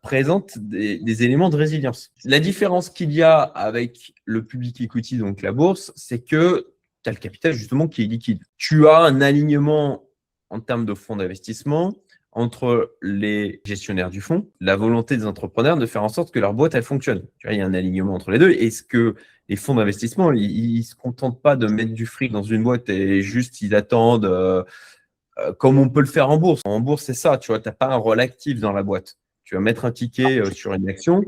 présente des éléments de résilience. La différence qu'il y a avec le public equity, donc la bourse, c'est que tu as le capital justement qui est liquide. Tu as un alignement en termes de fonds d'investissement entre les gestionnaires du fonds, la volonté des entrepreneurs de faire en sorte que leur boîte, elle fonctionne. Tu vois, il y a un alignement entre les deux. Est-ce que les fonds d'investissement, ils ne se contentent pas de mettre du fric dans une boîte et juste ils attendent comme on peut le faire en bourse. En bourse, c'est ça, tu vois, tu n'as pas un rôle actif dans la boîte. Tu vas mettre un ticket sur une action.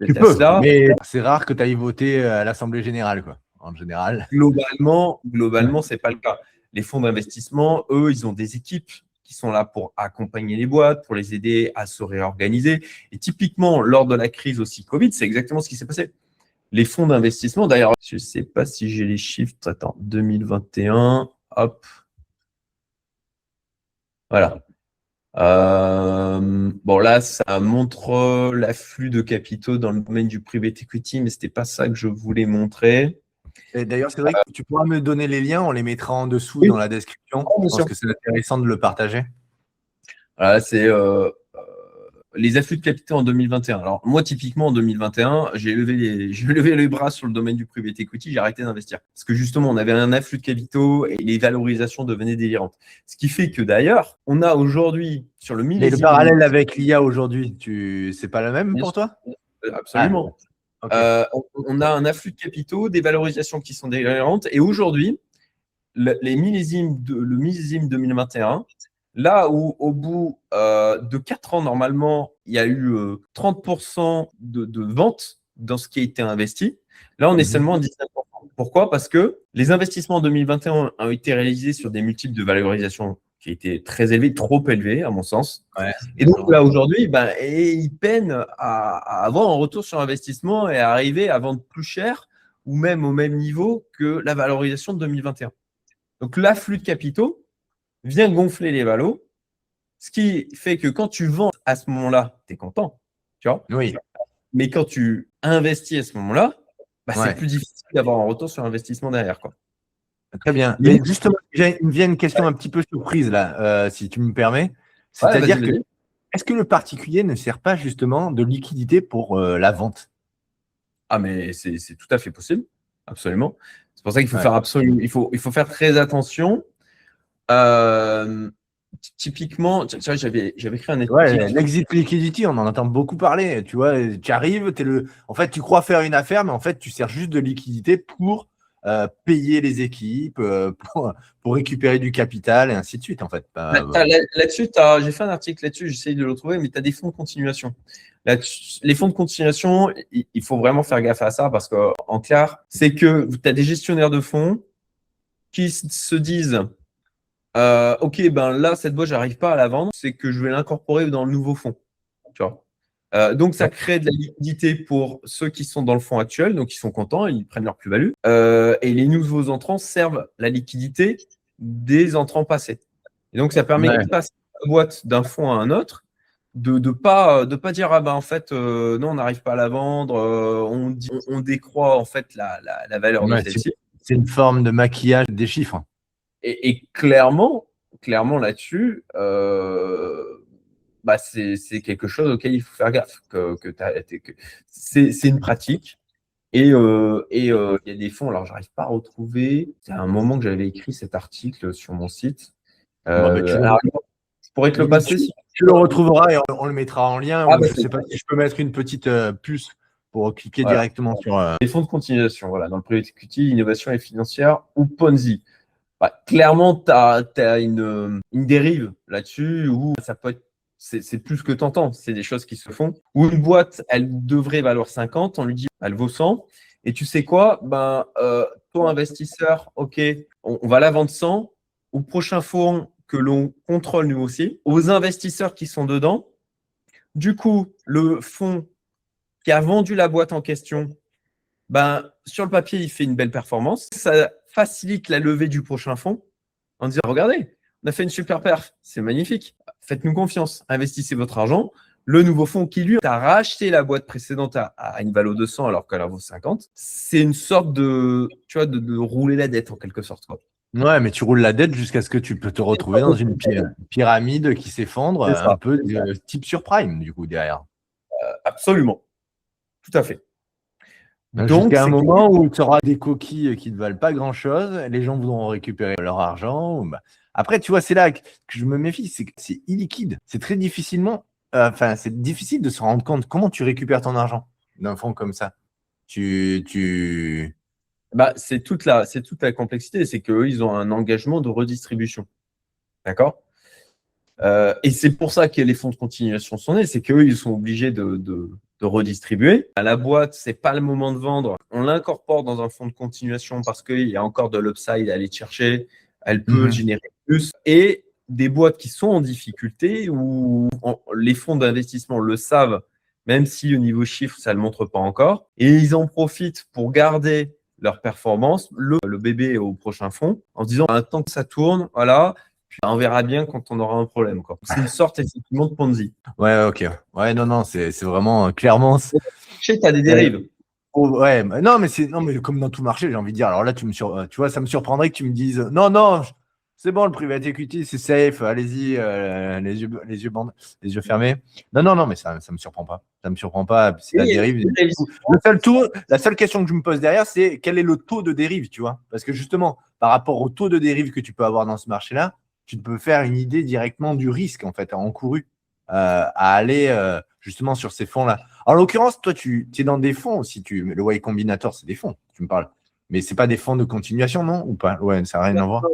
Tu peux, mais c'est rare que tu ailles voter à l'Assemblée générale, quoi, en général. Globalement, ce n'est pas le cas. Les fonds d'investissement, eux, ils ont des équipes qui sont là pour accompagner les boîtes, pour les aider à se réorganiser. Et typiquement, lors de la crise aussi Covid, c'est exactement ce qui s'est passé. Les fonds d'investissement, d'ailleurs, je ne sais pas si j'ai les chiffres. Attends, 2021, hop. Voilà. Bon, là, ça montre l'afflux de capitaux dans le domaine du private equity, mais ce n'était pas ça que je voulais montrer. Et d'ailleurs, c'est vrai que tu pourras me donner les liens, on les mettra en dessous dans la description. Je pense que c'est intéressant de le partager. Voilà, c'est les afflux de capitaux en 2021. Alors, moi, typiquement, en 2021, j'ai levé les bras sur le domaine du private equity, j'ai arrêté d'investir. Parce que justement, on avait un afflux de capitaux et les valorisations devenaient délirantes. Ce qui fait que d'ailleurs, on a aujourd'hui, sur le millésime… Mais le parallèle avec l'IA aujourd'hui, c'est pas le même pour toi? Absolument. On a un afflux de capitaux, des valorisations qui sont délirantes. Et aujourd'hui, le millésime 2021, là où au bout de 4 ans, normalement, il y a eu 30% de ventes dans ce qui a été investi. Là, on est seulement à 19%. Pourquoi? Parce que les investissements en 2021 ont été réalisés sur des multiples de valorisation qui étaient très élevés, trop élevés à mon sens. Ouais, et donc là, aujourd'hui, ils peinent à avoir un retour sur investissement et à arriver à vendre plus cher ou même au même niveau que la valorisation de 2021. Donc, l'afflux de capitaux vient gonfler les valos, ce qui fait que quand tu vends à ce moment-là, tu es content, tu vois. Oui. Mais quand tu investis à ce moment-là, c'est plus difficile d'avoir un retour sur investissement derrière, quoi. Très bien. Mais justement, il me vient une question un petit peu surprise là, si tu me permets. C'est-à-dire que est-ce que le particulier ne sert pas justement de liquidité pour la vente? Ah, mais c'est tout à fait possible, absolument. C'est pour ça qu'il faut faire absolument, il faut faire très attention. Typiquement, tu vois, j'avais créé un l'exit liquidity, on en entend beaucoup parler. Tu vois, tu arrives, en fait, tu crois faire une affaire, mais en fait, tu sers juste de liquidité pour payer les équipes, pour récupérer du capital et ainsi de suite, en fait. Là-dessus, j'ai fait un article là-dessus, j'essaye de le trouver, mais tu as des fonds de continuation. Les fonds de continuation, il faut vraiment faire gaffe à ça parce qu'en clair, c'est que tu as des gestionnaires de fonds qui se disent ok, là, cette boîte, j'arrive pas à la vendre, c'est que je vais l'incorporer dans le nouveau fonds. Tu vois. Donc, ça crée de la liquidité pour ceux qui sont dans le fonds actuel, donc ils sont contents, ils prennent leur plus-value. Et les nouveaux entrants servent la liquidité des entrants passés. Et donc, ça permet de passer la boîte d'un fonds à un autre, de pas dire en fait non, on n'arrive pas à la vendre, on décroît en fait la valeur de celle-ci. C'est une forme de maquillage des chiffres. Et clairement là-dessus, c'est quelque chose auquel il faut faire gaffe. C'est une pratique. Et il y a des fonds, alors j'arrive pas à retrouver. C'est à un moment que j'avais écrit cet article sur mon site. Je pourrais te le passer. Tu le retrouveras et on le mettra en lien. Je ne sais pas si je peux mettre une petite puce pour cliquer directement sur… Les fonds de continuation, voilà, dans le private equity, innovation et financière ou Ponzi. Clairement, tu as une dérive là-dessus où ça peut être, c'est plus que tentant. C'est des choses qui se font. Où une boîte, elle devrait valoir 50, on lui dit elle vaut 100. Et tu sais quoi? Toi, investisseur, ok, on va la vendre 100. Au prochain fonds que l'on contrôle nous aussi, aux investisseurs qui sont dedans. Du coup, le fonds qui a vendu la boîte en question, sur le papier, il fait une belle performance. Ça facilite la levée du prochain fonds en disant regardez, on a fait une super perf, c'est magnifique. Faites-nous confiance, investissez votre argent. Le nouveau fonds qui, lui, a racheté la boîte précédente à une valeur de 100 alors qu'elle en vaut 50, c'est une sorte de rouler la dette en quelque sorte, quoi. Ouais, mais tu roules la dette jusqu'à ce que tu peux te retrouver dans une pyramide qui s'effondre, un peu type surprime, du coup, derrière. Absolument. Tout à fait. Donc, jusqu'à un moment où tu auras des coquilles qui ne valent pas grand-chose, les gens voudront récupérer leur argent. Après, tu vois, c'est là que je me méfie, c'est que c'est illiquide. C'est très difficilement, c'est difficile de se rendre compte comment tu récupères ton argent d'un fonds comme ça. C'est toute la complexité, c'est qu'eux, ils ont un engagement de redistribution. D'accord? Et c'est pour ça que les fonds de continuation sont nés, c'est qu'eux, ils sont obligés de redistribuer. À la boîte, c'est pas le moment de vendre. On l'incorpore dans un fonds de continuation parce qu'il y a encore de l'upside à aller chercher. Elle peut générer plus. Et des boîtes qui sont en difficulté où les fonds d'investissement le savent, même si au niveau chiffre, ça ne le montre pas encore. Et ils en profitent pour garder leur performance, le bébé au prochain fonds, en se disant, tant que ça tourne, voilà, puis on verra bien quand on aura un problème, quoi. C'est une sorte effectivement de Ponzi. Ouais, ok. Ouais, non, c'est vraiment clairement. Tu as des dérives. Ouais, non, mais comme dans tout marché, j'ai envie de dire. Alors là, tu vois, ça me surprendrait que tu me dises non, c'est bon, le private equity, c'est safe, allez-y, les yeux fermés. Non, mais ça me surprend pas. Ça me surprend pas. C'est la dérive. La seule question que je me pose derrière, c'est quel est le taux de dérive, tu vois? Parce que justement, par rapport au taux de dérive que tu peux avoir dans ce marché-là, tu peux faire une idée directement du risque en fait encouru à aller justement sur ces fonds-là. En l'occurrence, toi, tu es dans des fonds aussi. Le Y Combinator, c'est des fonds, tu me parles. Mais ce n'est pas des fonds de continuation, non? Ou pas? Ouais, ça n'a rien à voir.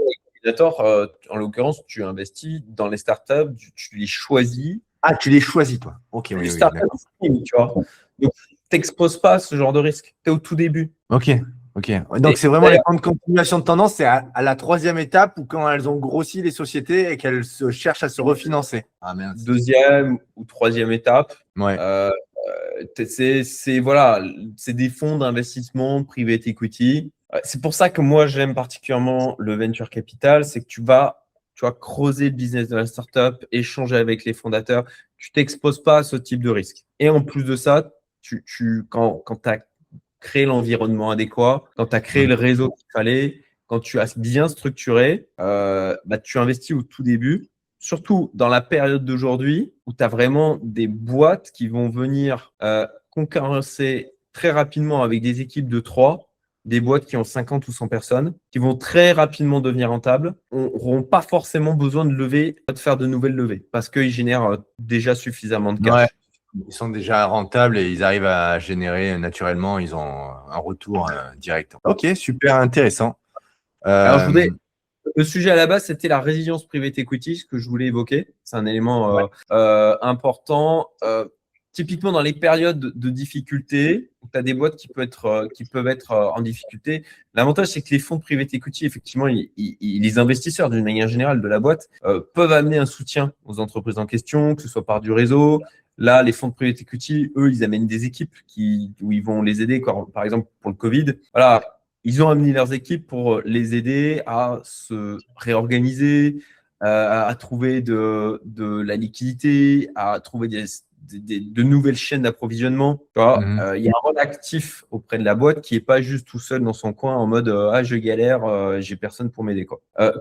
En l'occurrence, tu investis dans les startups, tu les choisis. Ah, tu les choisis, toi. Ok, oui, startups, tu vois. Donc, tu t'exposes pas à ce genre de risque. Tu es au tout début. Ok. Donc, c'est vraiment les fonds de continuation de tendance, c'est à la troisième étape où quand elles ont grossi les sociétés et qu'elles cherchent à se refinancer. Ah, merde. Deuxième ou troisième étape. Ouais. C'est des fonds d'investissement private equity. C'est pour ça que moi, j'aime particulièrement le venture capital, c'est que tu vas creuser le business de la startup, échanger avec les fondateurs. Tu ne t'exposes pas à ce type de risque. Et en plus de ça, quand tu as créé l'environnement adéquat, quand tu as créé le réseau qu'il fallait, quand tu as bien structuré, tu investis au tout début. Surtout dans la période d'aujourd'hui où tu as vraiment des boîtes qui vont venir concurrencer très rapidement avec des équipes de 3, des boîtes qui ont 50 ou 100 personnes, qui vont très rapidement devenir rentables, n'auront pas forcément besoin de faire de nouvelles levées parce qu'ils génèrent déjà suffisamment de cash. Ouais. Ils sont déjà rentables et ils arrivent à générer naturellement, ils ont un retour direct. Ok, super intéressant. Alors, le sujet à la base, c'était la résilience private equity, ce que je voulais évoquer. C'est un élément important. Typiquement, dans les périodes de difficulté, tu as des boîtes qui peuvent être en difficulté. L'avantage, c'est que les fonds de private equity, effectivement, les investisseurs, d'une manière générale, de la boîte, peuvent amener un soutien aux entreprises en question, que ce soit par du réseau. Là, les fonds de private equity, eux, ils amènent des équipes où ils vont les aider, par exemple, pour le Covid. Voilà. Ils ont amené leurs équipes pour les aider à se réorganiser, à trouver de la liquidité, à trouver de nouvelles chaînes d'approvisionnement. Il y a un rôle actif auprès de la boîte qui n'est pas juste tout seul dans son coin en mode je galère, j'ai personne pour m'aider.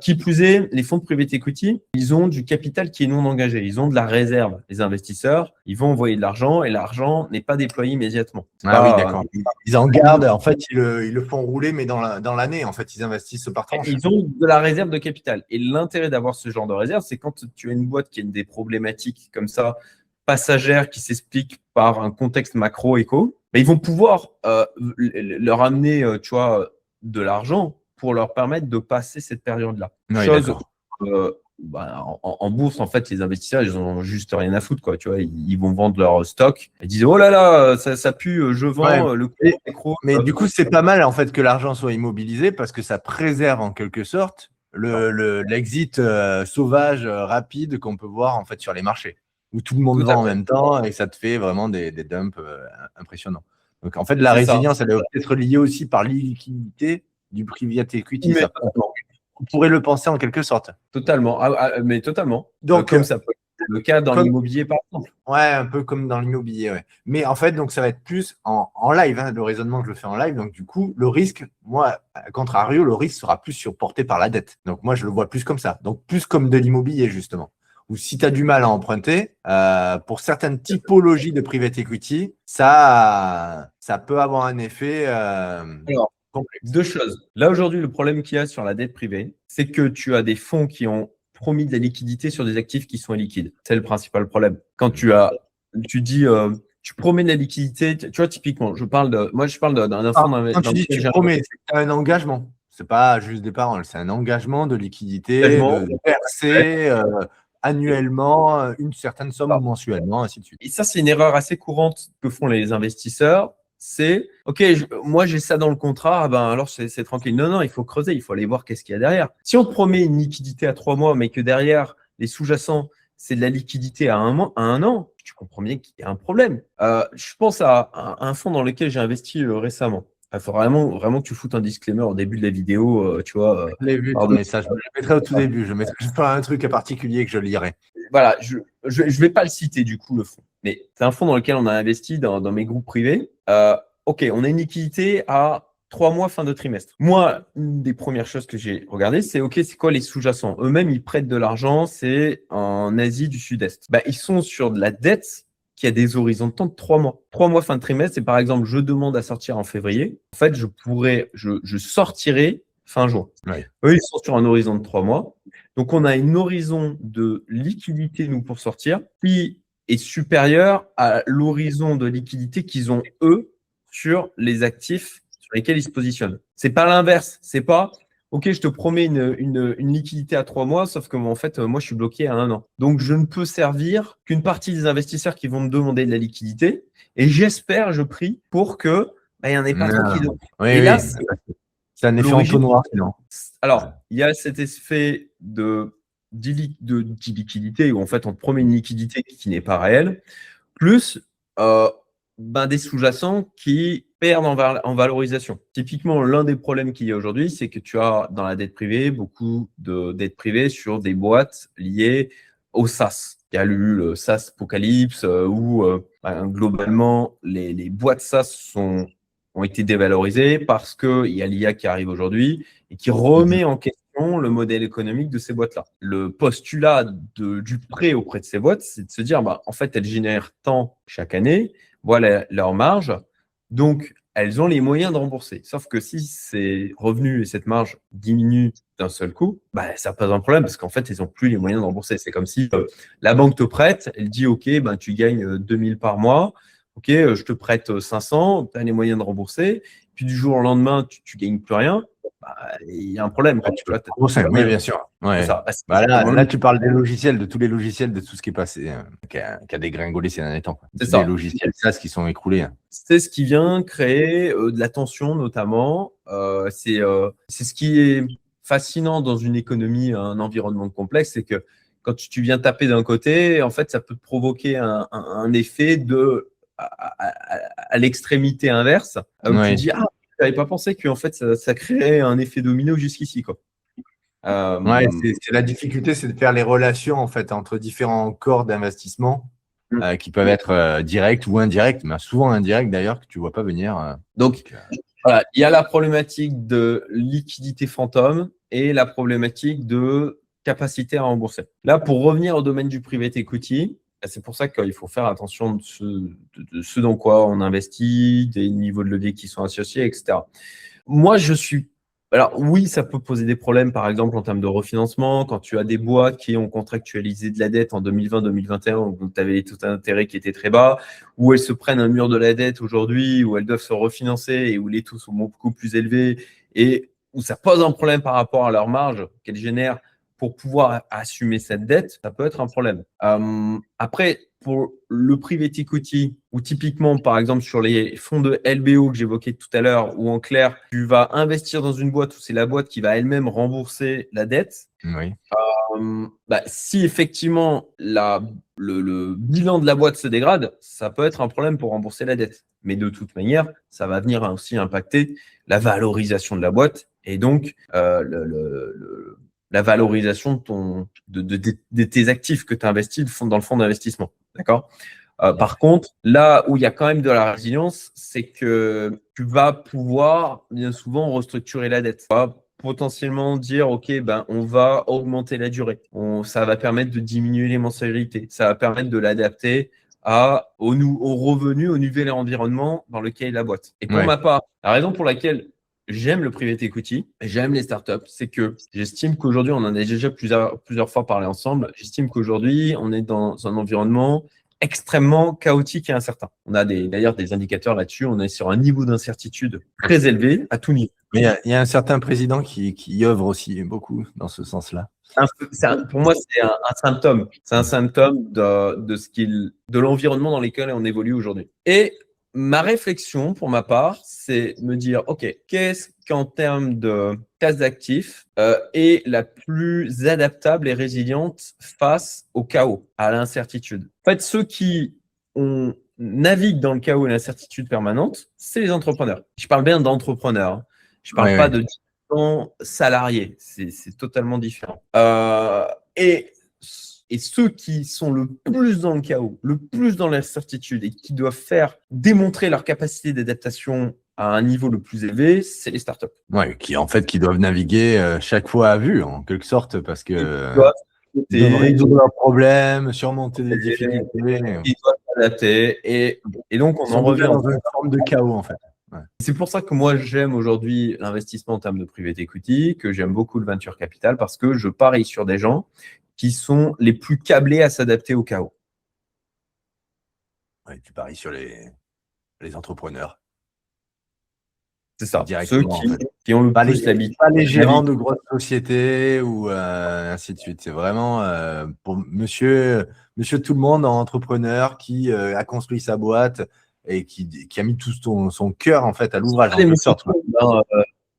Qui plus est, les fonds de private equity, ils ont du capital qui est non engagé. Ils ont de la réserve. Les investisseurs, ils vont envoyer de l'argent et l'argent n'est pas déployé immédiatement. Oui, d'accord. Ils en gardent, en fait, ils le font rouler, mais dans l'année, en fait, ils investissent par tranche. Ils ont de la réserve de capital. Et l'intérêt d'avoir ce genre de réserve, c'est quand tu as une boîte qui a des problématiques comme ça, passagères qui s'expliquent par un contexte macro-éco, ils vont pouvoir leur amener de l'argent pour leur permettre de passer cette période-là. En bourse, en fait, les investisseurs, ils n'ont juste rien à foutre. Ils vont vendre leur stock. Ils disent oh là là, ça pue, je vends le macro. Mais du coup, c'est pas mal en fait que l'argent soit immobilisé parce que ça préserve en quelque sorte l'exit sauvage, rapide qu'on peut voir en fait sur les marchés, où tout le monde vend en même temps et ça te fait vraiment des dumps impressionnants. Donc, en fait, la résilience, elle doit être liée aussi par l'illiquidité du private equity. On pourrait le penser en quelque sorte. Totalement, mais totalement. Donc, comme ça peut être le cas dans l'immobilier, par exemple. Ouais, un peu comme dans l'immobilier, ouais. Mais en fait, donc ça va être plus en live, le raisonnement que je le fais en live. Donc, du coup, le risque, moi, à contrario, le risque sera plus supporté par la dette. Donc, moi, je le vois plus comme ça. Donc, plus comme de l'immobilier, justement. Ou si tu as du mal à emprunter, pour certaines typologies de private equity, ça peut avoir un effet complexe. Deux choses. Là, aujourd'hui, le problème qu'il y a sur la dette privée, c'est que tu as des fonds qui ont promis de la liquidité sur des actifs qui sont illiquides. C'est le principal problème. Quand tu dis, tu promets de la liquidité, tu vois, typiquement, je parle d'un fonds d'investissement. Quand tu dis tu promets, c'est un engagement. C'est pas juste des paroles, c'est un engagement de liquidité, de verser annuellement une certaine somme ou mensuellement, ainsi de suite. Et ça, c'est une erreur assez courante que font les investisseurs. C'est OK, moi j'ai ça dans le contrat, alors c'est tranquille. Non, il faut creuser, il faut aller voir qu'est-ce qu'il y a derrière. Si on te promet une liquidité à 3 mois, mais que derrière, les sous-jacents, c'est de la liquidité à un an, tu comprends bien qu'il y a un problème. Je pense à un fonds dans lequel j'ai investi récemment. Il faut vraiment que tu foutes un disclaimer au début de la vidéo, tu vois. Je l'ai vu ton message, je le mettrai au tout début. Je mettrai pas un truc particulier que je lirai. Voilà, je vais pas le citer du coup, le fonds. Mais c'est un fonds dans lequel on a investi dans mes groupes privés. OK, on a une liquidité à 3 mois fin de trimestre. Moi, une des premières choses que j'ai regardées, c'est OK, c'est quoi les sous-jacents? Eux-mêmes, ils prêtent de l'argent, c'est en Asie du Sud-Est. Ils sont sur de la dette qui a des horizons de temps de 3 mois. 3 mois fin de trimestre, c'est par exemple, je demande à sortir en février. En fait, je sortirai fin juin. Ouais. Eux, ils sont sur un horizon de 3 mois. Donc, on a un horizon de liquidité, nous, pour sortir, qui est supérieur à l'horizon de liquidité qu'ils ont, eux, sur les actifs sur lesquels ils se positionnent. C'est pas l'inverse. C'est pas, OK, je te promets une liquidité à 3 mois, sauf que en fait, moi, je suis bloqué à 1 an. Donc, je ne peux servir qu'une partie des investisseurs qui vont me demander de la liquidité. Et j'espère, je prie, pour que il n'y en ait pas trop qui demandent. Et là, c'est un effet entonnoir, sinon. Alors, il y a cet effet d'illiquidité où en fait on te promet une liquidité qui n'est pas réelle, plus des sous-jacents qui perdent en valorisation. Typiquement, l'un des problèmes qu'il y a aujourd'hui, c'est que tu as dans la dette privée beaucoup de dettes privées sur des boîtes liées au SaaS. Il y a eu le SaaS Apocalypse où globalement les boîtes SaaS ont été dévalorisées parce qu'il y a l'IA qui arrive aujourd'hui et qui remet en question le modèle économique de ces boîtes-là. Le postulat du prêt auprès de ces boîtes, c'est de se dire, en fait, elles génèrent tant chaque année, voilà leur marge, donc elles ont les moyens de rembourser. Sauf que si ces revenus et cette marge diminuent d'un seul coup, ça pose un problème parce qu'en fait, ils n'ont plus les moyens de rembourser. C'est comme si la banque te prête, elle dit, OK, tu gagnes 2000 par mois, OK, je te prête 500, tu as les moyens de rembourser, puis du jour au lendemain, tu ne gagnes plus rien, il y a un problème. Oui, bien sûr. Ouais. Là, tu parles des logiciels, de tous les logiciels, de tout ce qui est passé, qui a dégringolé ces derniers temps. C'est ça. Les logiciels SaaS qui sont écroulés. C'est ce qui vient créer de la tension, notamment. C'est ce qui est fascinant dans une économie, un environnement complexe, c'est que quand tu viens taper d'un côté, en fait, ça peut provoquer un effet à l'extrémité inverse, où tu dis, je n'avais pas pensé que en fait, ça créerait un effet domino jusqu'ici, quoi. C'est la difficulté, c'est de faire les relations en fait entre différents corps d'investissement qui peuvent être directs ou indirects, mais souvent indirects d'ailleurs, que tu ne vois pas venir. Donc, voilà, il y a la problématique de liquidité fantôme et la problématique de capacité à rembourser. Là, pour revenir au domaine du private equity, c'est pour ça qu'il faut faire attention de ce dans quoi on investit, des niveaux de levier qui sont associés, etc. Moi, alors oui, ça peut poser des problèmes, par exemple, en termes de refinancement, quand tu as des boîtes qui ont contractualisé de la dette en 2020-2021, où tu avais tout un intérêt qui était très bas, où elles se prennent un mur de la dette aujourd'hui, où elles doivent se refinancer et où les taux sont beaucoup plus élevés et où ça pose un problème par rapport à leur marge qu'elles génèrent pour pouvoir assumer cette dette, ça peut être un problème. Après, pour le private equity, ou typiquement, par exemple, sur les fonds de LBO que j'évoquais tout à l'heure, où en clair, tu vas investir dans une boîte où c'est la boîte qui va elle-même rembourser la dette. Oui. Si effectivement le bilan de la boîte se dégrade, ça peut être un problème pour rembourser la dette. Mais de toute manière, ça va venir aussi impacter la valorisation de la boîte et donc la valorisation de tes actifs que tu as investis dans le fonds d'investissement. D'accord ? Par contre, là où il y a quand même de la résilience, c'est que tu vas pouvoir bien souvent restructurer la dette. Tu vas potentiellement dire, OK, on va augmenter la durée. Ça va permettre de diminuer les mensualités. Ça va permettre de l'adapter au revenu, au nouvel environnement dans lequel est la boîte. Et pour ma part, la raison pour laquelle j'aime le private equity, j'aime les startups, c'est que j'estime qu'aujourd'hui, on en a déjà plusieurs fois parlé ensemble, j'estime qu'aujourd'hui, on est dans un environnement extrêmement chaotique et incertain. On a d'ailleurs des indicateurs là-dessus. On est sur un niveau d'incertitude très élevé à tout niveau. Mais il y a un certain président qui œuvre aussi beaucoup dans ce sens-là. Pour moi, c'est un symptôme. C'est un symptôme de l'environnement dans lequel on évolue aujourd'hui. Et ma réflexion, pour ma part, c'est me dire, OK, qu'est-ce qu'en termes de classe d'actifs est la plus adaptable et résiliente face au chaos, à l'incertitude? En fait, ceux qui naviguent dans le chaos et l'incertitude permanente, c'est les entrepreneurs. Je parle bien d'entrepreneurs. Hein. Je ne parle pas de salariés. C'est totalement différent. Et ceux qui sont le plus dans le chaos, le plus dans l'incertitude et qui doivent démontrer leur capacité d'adaptation à un niveau le plus élevé, c'est les startups. Oui, qui doivent naviguer chaque fois à vue, en quelque sorte, parce que ils doivent résoudre leurs problèmes, surmonter des difficultés. Ils doivent s'adapter. Et donc, on en revient dans une forme de chaos, en fait. Ouais. C'est pour ça que moi, j'aime aujourd'hui l'investissement en termes de private equity, que j'aime beaucoup le venture capital, parce que je parie sur des gens qui sont les plus câblés à s'adapter au chaos. Oui, tu paries sur les entrepreneurs. C'est ça. Ceux qui ont le plus l'habitude. Pas les gérants de grosses sociétés ou ainsi de suite. C'est vraiment pour monsieur tout le monde, entrepreneur qui a construit sa boîte et qui a mis tout son cœur en fait à l'ouvrage.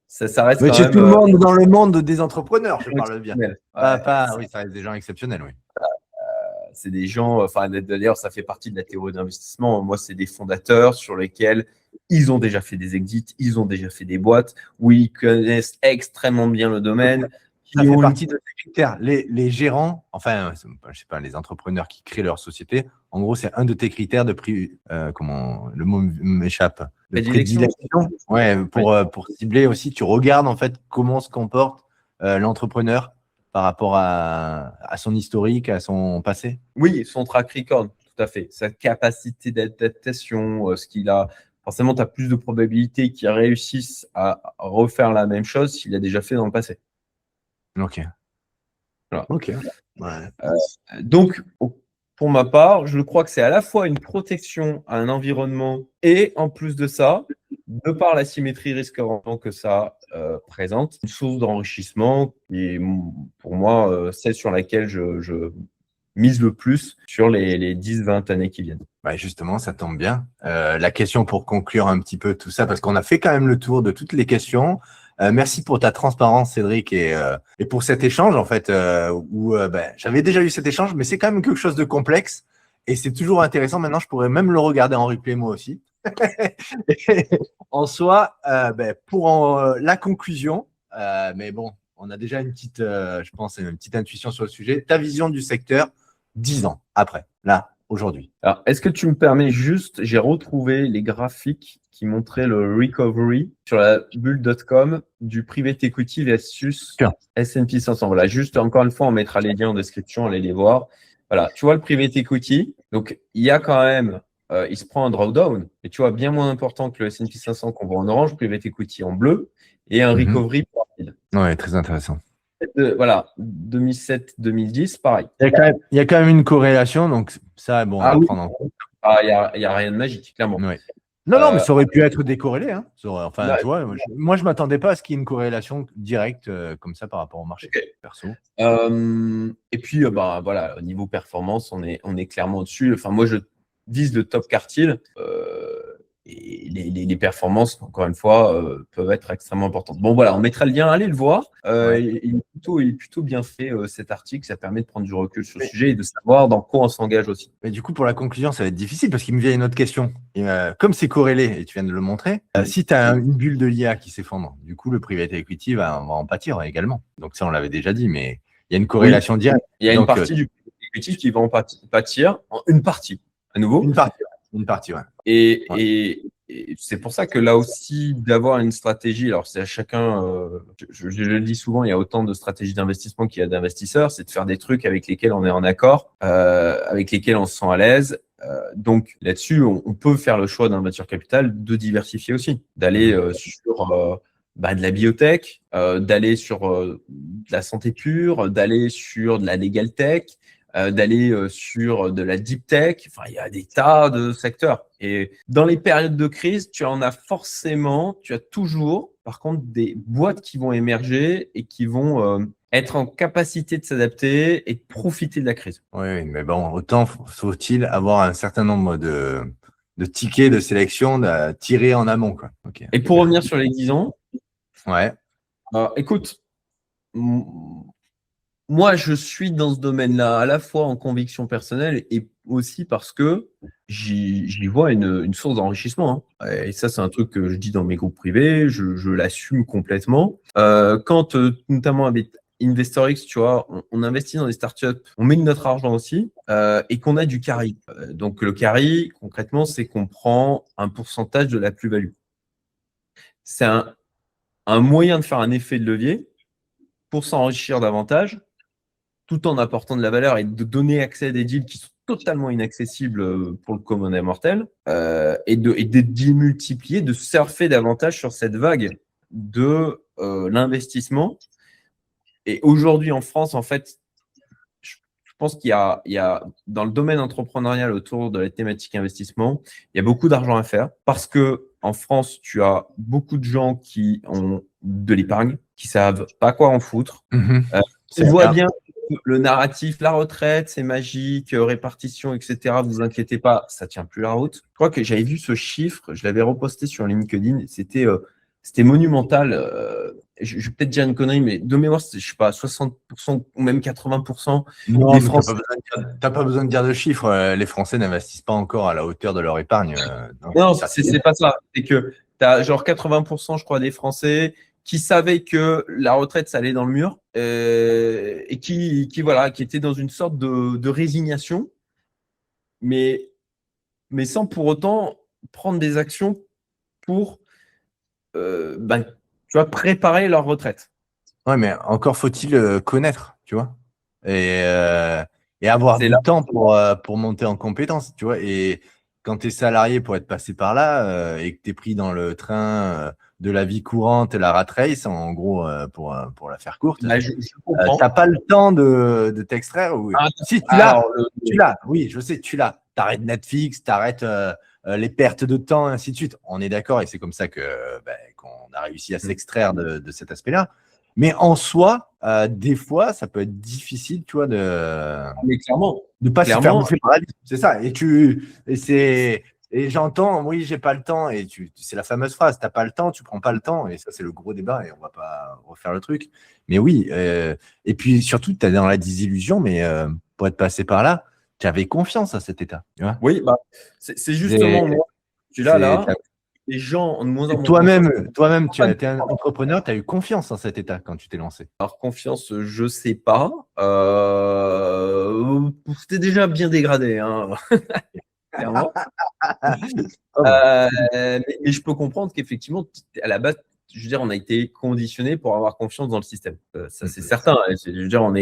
Ça reste monsieur tout le monde dans le monde des entrepreneurs, je parle bien. Oui, ça reste des gens exceptionnels, oui. C'est des gens, d'ailleurs, ça fait partie de la théorie d'investissement. Moi, c'est des fondateurs sur lesquels ils ont déjà fait des exits, ils ont déjà fait des boîtes, où ils connaissent extrêmement bien le domaine. Ça fait partie de ces critères. Les gérants, enfin, je sais pas, les entrepreneurs qui créent leur société, en gros, c'est un de tes critères de comment le mot m'échappe, de prédilection. Ouais, pour cibler aussi, tu regardes en fait comment se comporte l'entrepreneur par rapport à son historique, à son passé. Oui, son track record, tout à fait. Sa capacité d'adaptation, ce qu'il a. Forcément, tu as plus de probabilités qu'il réussisse à refaire la même chose s'il a déjà fait dans le passé. Ok. Voilà. Ok. Ouais. Donc, pour ma part, je crois que c'est à la fois une protection à un environnement et en plus de ça, de par la symétrie risque-rendement que ça présente, une source d'enrichissement qui est pour moi celle sur laquelle je mise le plus sur les 10-20 années qui viennent. Bah justement, ça tombe bien. La question pour conclure un petit peu tout ça, parce qu'on a fait quand même le tour de toutes les questions. Merci pour ta transparence, Cédric, et pour cet échange, en fait, où j'avais déjà eu cet échange, mais c'est quand même quelque chose de complexe, et c'est toujours intéressant. Maintenant, je pourrais même le regarder en replay, moi aussi. En soi, pour la conclusion, mais bon, on a déjà une petite, je pense, une petite intuition sur le sujet. Ta vision du secteur 10 ans après, là, aujourd'hui. Alors, est-ce que tu me permets juste, j'ai retrouvé les graphiques qui montraient le recovery sur la bulle.com du private equity versus S&P 500. Voilà, juste encore une fois, on mettra les liens en description, allez les voir. Voilà, tu vois le private equity, donc il y a quand même, il se prend un drawdown, mais tu vois, bien moins important que le S&P 500 qu'on voit en orange, private equity en bleu, et un recovery plus rapide. Ouais, très intéressant. Voilà, 2007-2010, pareil. Il y a quand même une corrélation, donc ça, bon, on va prendre en compte. Il n'y a rien de magique, clairement. Ouais. Non, mais ça aurait pu être décorrélé. Hein. Tu vois, moi, je ne m'attendais pas à ce qu'il y ait une corrélation directe comme ça par rapport au marché perso. Et puis, voilà, au niveau performance, on est clairement au-dessus. Enfin, moi, je vise le top quartile. Et les performances, encore une fois, peuvent être extrêmement importantes. Bon, voilà, on mettra le lien, allez le voir. Il est plutôt bien fait, cet article. Ça permet de prendre du recul sur le sujet et de savoir dans quoi on s'engage aussi. Mais du coup, pour la conclusion, ça va être difficile parce qu'il me vient une autre question. Et, comme c'est corrélé, et tu viens de le montrer, si tu as une bulle de l'IA qui s'effondre, du coup, le private equity va en pâtir également. Donc ça, on l'avait déjà dit, mais il y a une corrélation directe. Il y a une partie du private equity qui va en pâtir, une partie, à nouveau. Une partie, ouais. Et c'est pour ça que là aussi, d'avoir une stratégie, alors c'est à chacun, je le dis souvent, il y a autant de stratégies d'investissement qu'il y a d'investisseurs, c'est de faire des trucs avec lesquels on est en accord, avec lesquels on se sent à l'aise. Donc là-dessus, on peut faire le choix d'un venture capital de diversifier aussi, d'aller sur de la biotech, d'aller sur de la santé pure, d'aller sur de la legal tech, d'aller sur de la deep tech. Enfin, il y a des tas de secteurs. Et dans les périodes de crise, tu as toujours, par contre, des boîtes qui vont émerger et qui vont être en capacité de s'adapter et de profiter de la crise. Oui, mais bon, autant faut-il avoir un certain nombre de tickets de sélection tirés en amont, quoi. Okay. Et pour revenir sur les 10 ans, ouais. Écoute, moi, je suis dans ce domaine-là à la fois en conviction personnelle et aussi parce que j'y vois une source d'enrichissement. Hein. Et ça, c'est un truc que je dis dans mes groupes privés, je l'assume complètement. Quand, notamment avec InvestorX, tu vois, on investit dans des startups, on met de notre argent aussi et qu'on a du carry. Donc, le carry, concrètement, c'est qu'on prend un pourcentage de la plus-value. C'est un moyen de faire un effet de levier pour s'enrichir davantage, tout en apportant de la valeur et de donner accès à des deals qui sont totalement inaccessibles pour le commun des mortels, et de démultiplier, de surfer davantage sur cette vague de l'investissement. Et aujourd'hui, en France, en fait, je pense qu'il y a dans le domaine entrepreneurial autour de la thématique investissement, il y a beaucoup d'argent à faire parce que en France, tu as beaucoup de gens qui ont de l'épargne, qui savent pas quoi en foutre. On voit bien le narratif, la retraite, c'est magique, répartition, etc. Vous inquiétez pas, ça tient plus la route. Je crois que j'avais vu ce chiffre, je l'avais reposté sur LinkedIn, c'était monumental. Je vais peut-être dire une connerie, mais de mémoire, je sais pas, 60% ou même 80% non, des Français. T'as pas besoin de dire de chiffres. Les Français n'investissent pas encore à la hauteur de leur épargne. Non, c'est pas ça. C'est que tu as genre 80%, je crois, des Français qui savaient que la retraite, ça allait dans le mur et qui étaient dans une sorte de résignation, mais sans pour autant prendre des actions pour tu vois, préparer leur retraite. Ouais, mais encore faut-il connaître, tu vois, et avoir du temps pour monter en compétence, tu vois. Et quand tu es salarié pour être passé par là et que tu es pris dans le train de la vie courante, la rat race, en gros, pour la faire courte, t'as pas le temps de t'extraire. Ou... si, tu l'as, oui, je sais, tu l'as. T'arrêtes Netflix, t'arrêtes les pertes de temps, et ainsi de suite. On est d'accord, et c'est comme ça qu'on a réussi à s'extraire de cet aspect-là. Mais en soi, des fois, ça peut être difficile, tu vois, de pas se faire bouffer par la vie. C'est ça. Et j'entends, oui, j'ai pas le temps. Et c'est la fameuse phrase, t'as pas le temps, tu prends pas le temps. Et ça, c'est le gros débat. Et on va pas refaire le truc. Mais oui. Et puis surtout, tu es dans la désillusion. Mais pour être passé par là, tu avais confiance à cet état. Tu vois, oui, c'est justement moi. Tu l'as là. Les gens ont de moins en moins. Toi-même, tu as été un entrepreneur, tu as eu confiance en cet état quand tu t'es lancé. Alors, confiance, je sais pas. C'était déjà bien dégradé, hein. Clairement. Mais je peux comprendre qu'effectivement, à la base, je veux dire, on a été conditionné pour avoir confiance dans le système. Ça, c'est certain. Je veux dire,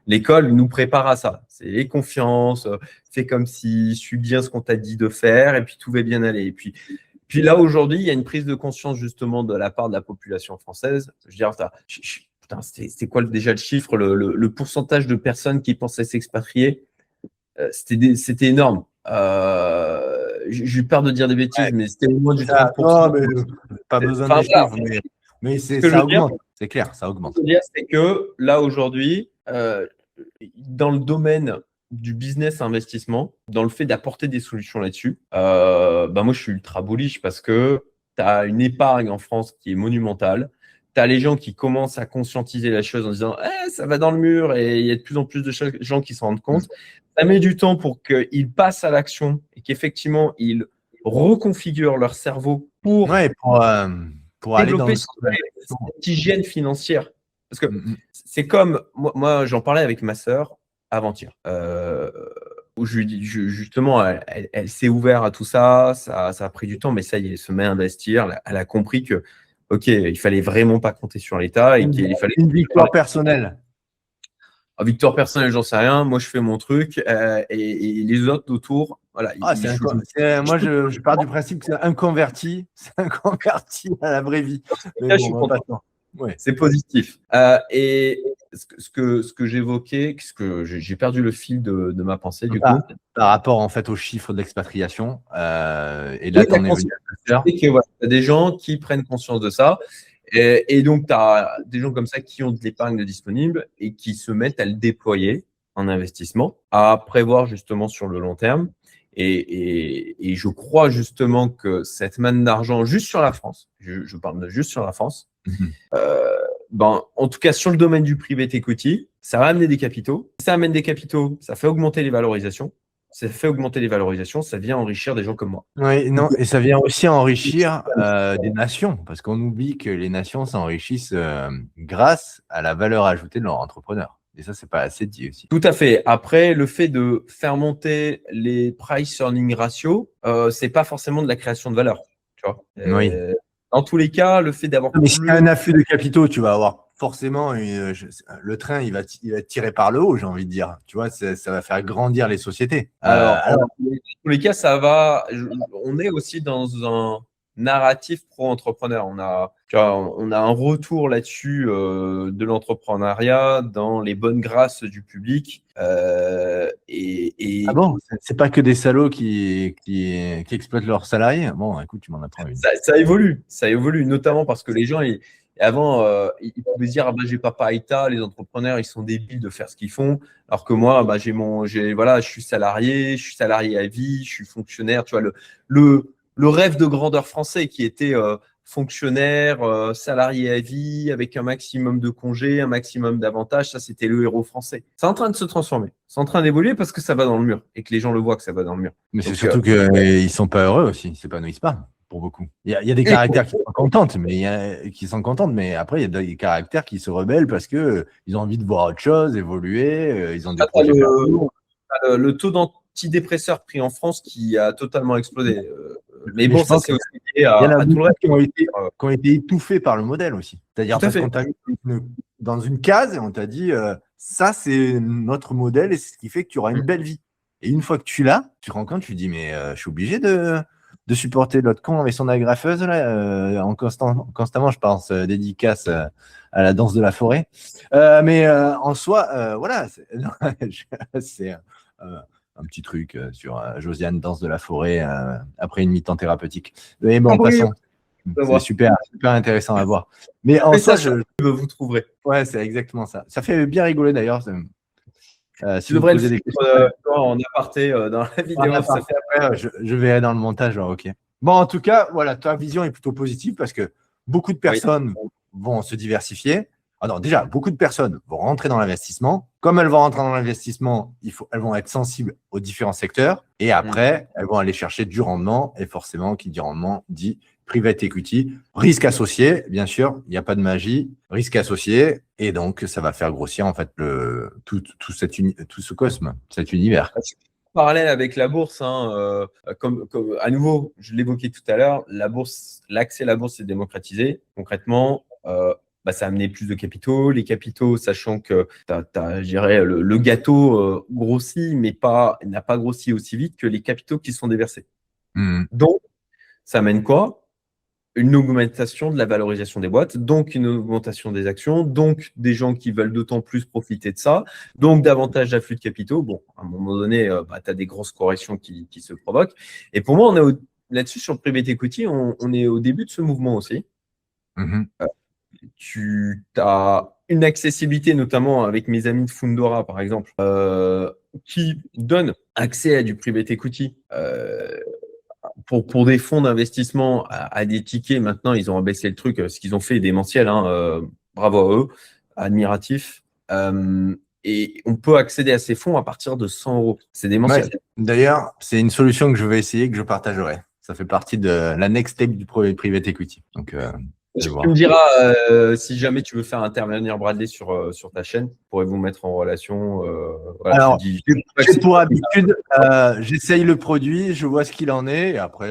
l'école nous prépare à ça. C'est les confiances, fais comme si, suis bien ce qu'on t'a dit de faire, et puis tout va bien aller. Et puis là, aujourd'hui, il y a une prise de conscience justement de la part de la population française. Je veux dire, c'était quoi déjà le chiffre, le pourcentage de personnes qui pensaient s'expatrier? C'était énorme. J'ai peur de dire des bêtises, mais c'était au moins du 30%. Non, mais pas besoin de chiffres, mais ça augmente. C'est clair, ça augmente. Ce que je veux dire, c'est que là, aujourd'hui, dans le domaine du business investissement, dans le fait d'apporter des solutions là-dessus, moi, je suis ultra bullish parce que tu as une épargne en France qui est monumentale. Tu as les gens qui commencent à conscientiser la chose en disant ça va dans le mur, et il y a de plus en plus de gens qui s'en rendent compte. Ça met du temps pour qu'ils passent à l'action et qu'effectivement, ils reconfigurent leur cerveau pour aller développer cette hygiène financière. Parce que c'est comme, moi j'en parlais avec ma sœur avant-hier, où justement, elle s'est ouverte à tout ça, ça a pris du temps, mais ça y est, elle se met à investir. Elle a compris que, ok, il fallait vraiment pas compter sur l'État et qu'il fallait une victoire personnelle. Victoire personnelle, j'en sais rien. Moi, je fais mon truc et les autres autour, voilà. Moi, je pars du principe que c'est un converti à la vraie vie. Là, je suis content. Ouais. C'est positif. Et ce que j'évoquais, j'ai perdu le fil de ma pensée du coup. Par rapport en fait aux chiffres de l'expatriation, et là, tu en es venu à tu as des gens qui prennent conscience de ça. Et donc, tu as des gens comme ça qui ont de l'épargne disponible et qui se mettent à le déployer en investissement, à prévoir justement sur le long terme. Et je crois justement que cette manne d'argent juste sur la France, je parle de juste sur la France, en tout cas sur le domaine du private equity, ça va amener des capitaux. Si ça amène des capitaux, ça fait augmenter les valorisations. Ça fait augmenter les valorisations, ça vient enrichir des gens comme moi. Oui, non, et ça vient aussi enrichir des nations, parce qu'on oublie que les nations s'enrichissent grâce à la valeur ajoutée de leurs entrepreneurs. Et ça, c'est pas assez dit aussi. Tout à fait. Après, le fait de faire monter les price earning ratio, c'est pas forcément de la création de valeur. Tu vois. Oui. Dans tous les cas, le fait d'avoir Mais si tu as un afflux de capitaux, tu vas avoir forcément le train, il va tirer par le haut, j'ai envie de dire. Tu vois, ça va faire grandir les sociétés. Alors, dans tous les cas, on est aussi dans un narratif pro-entrepreneur. On a un retour là-dessus de l'entrepreneuriat dans les bonnes grâces du public. Ah bon, c'est pas que des salauds qui exploitent leurs salariés. Bon, écoute, tu m'en apprends une. Ça évolue, notamment parce que les gens, avant, ils pouvaient se dire, ah bah, j'ai Papa État, les entrepreneurs, ils sont débiles de faire ce qu'ils font. Alors que moi, bah, je suis salarié à vie, je suis fonctionnaire. Tu vois, le rêve de grandeur français qui était fonctionnaire, salarié à vie, avec un maximum de congés, un maximum d'avantages, ça, c'était le héros français. C'est en train de se transformer. C'est en train d'évoluer parce que ça va dans le mur et que les gens le voient que ça va dans le mur. Mais c'est surtout qu'ils ne sont pas heureux aussi, ils ne s'épanouissent pas. Pour beaucoup. Il y a des caractères qui sont contents, mais après, il y a des caractères qui se rebellent parce qu'ils ont envie de voir autre chose, évoluer, ils ont des projets. Le taux d'antidépresseurs pris en France qui a totalement explosé. Mais bon, ça, c'est aussi lié à tout le reste. Qui ont été étouffés par le modèle aussi. C'est-à-dire parce qu'on t'a mis dans une case et on t'a dit ça, c'est notre modèle et c'est ce qui fait que tu auras une belle vie. Et une fois que tu l'as, tu te rends compte, tu te dis mais je suis obligé de supporter l'autre con avec son agrafeuse là, constamment, je pense, dédicace à la danse de la forêt. Mais en soi, voilà, c'est un petit truc sur Josiane, danse de la forêt après une mi-temps thérapeutique. Mais bon, passons. C'est super intéressant à voir. Mais en soi, vous trouverez. Ouais, c'est exactement ça. Ça fait bien rigoler d'ailleurs. Si tu devrais le faire en aparté dans la vidéo. Après, je verrai dans le montage. Ok. Bon, en tout cas, voilà, ta vision est plutôt positive parce que beaucoup de personnes vont se diversifier. Alors déjà, beaucoup de personnes vont rentrer dans l'investissement. Comme elles vont rentrer dans l'investissement, elles vont être sensibles aux différents secteurs. Et après, elles vont aller chercher du rendement. Et forcément, qui dit rendement dit private equity, risque associé, bien sûr, il n'y a pas de magie, risque associé, et donc ça va faire grossir en fait tout ce cosme, cet univers. Parallèle avec la bourse, comme à nouveau, je l'évoquais tout à l'heure, l'accès à la bourse est démocratisé. Concrètement, ça a amené plus de capitaux. Les capitaux, sachant que je dirais, le gâteau grossit, mais n'a pas grossi aussi vite que les capitaux qui sont déversés. Donc, ça amène quoi? Une augmentation de la valorisation des boîtes, donc une augmentation des actions, donc des gens qui veulent d'autant plus profiter de ça, donc davantage d'afflux de capitaux. Bon, à un moment donné, tu as des grosses corrections qui se provoquent. Et pour moi, on est là-dessus, sur le private equity, on est au début de ce mouvement aussi. Tu as une accessibilité, notamment avec mes amis de Fundora, par exemple, qui donnent accès à du private equity pour des fonds d'investissement à des tickets. Maintenant, ils ont abaissé le truc, ce qu'ils ont fait est démentiel. Bravo à eux, admiratif. Et on peut accéder à ces fonds à partir de 100 €. C'est démentiel. Ouais. D'ailleurs, c'est une solution que je vais essayer, que je partagerai. Ça fait partie de la next step du private equity. Donc, tu me diras si jamais tu veux faire intervenir Bradley sur ta chaîne, pourrez vous mettre en relation. Alors, pour habitude, j'essaye le produit, je vois ce qu'il en est, et après,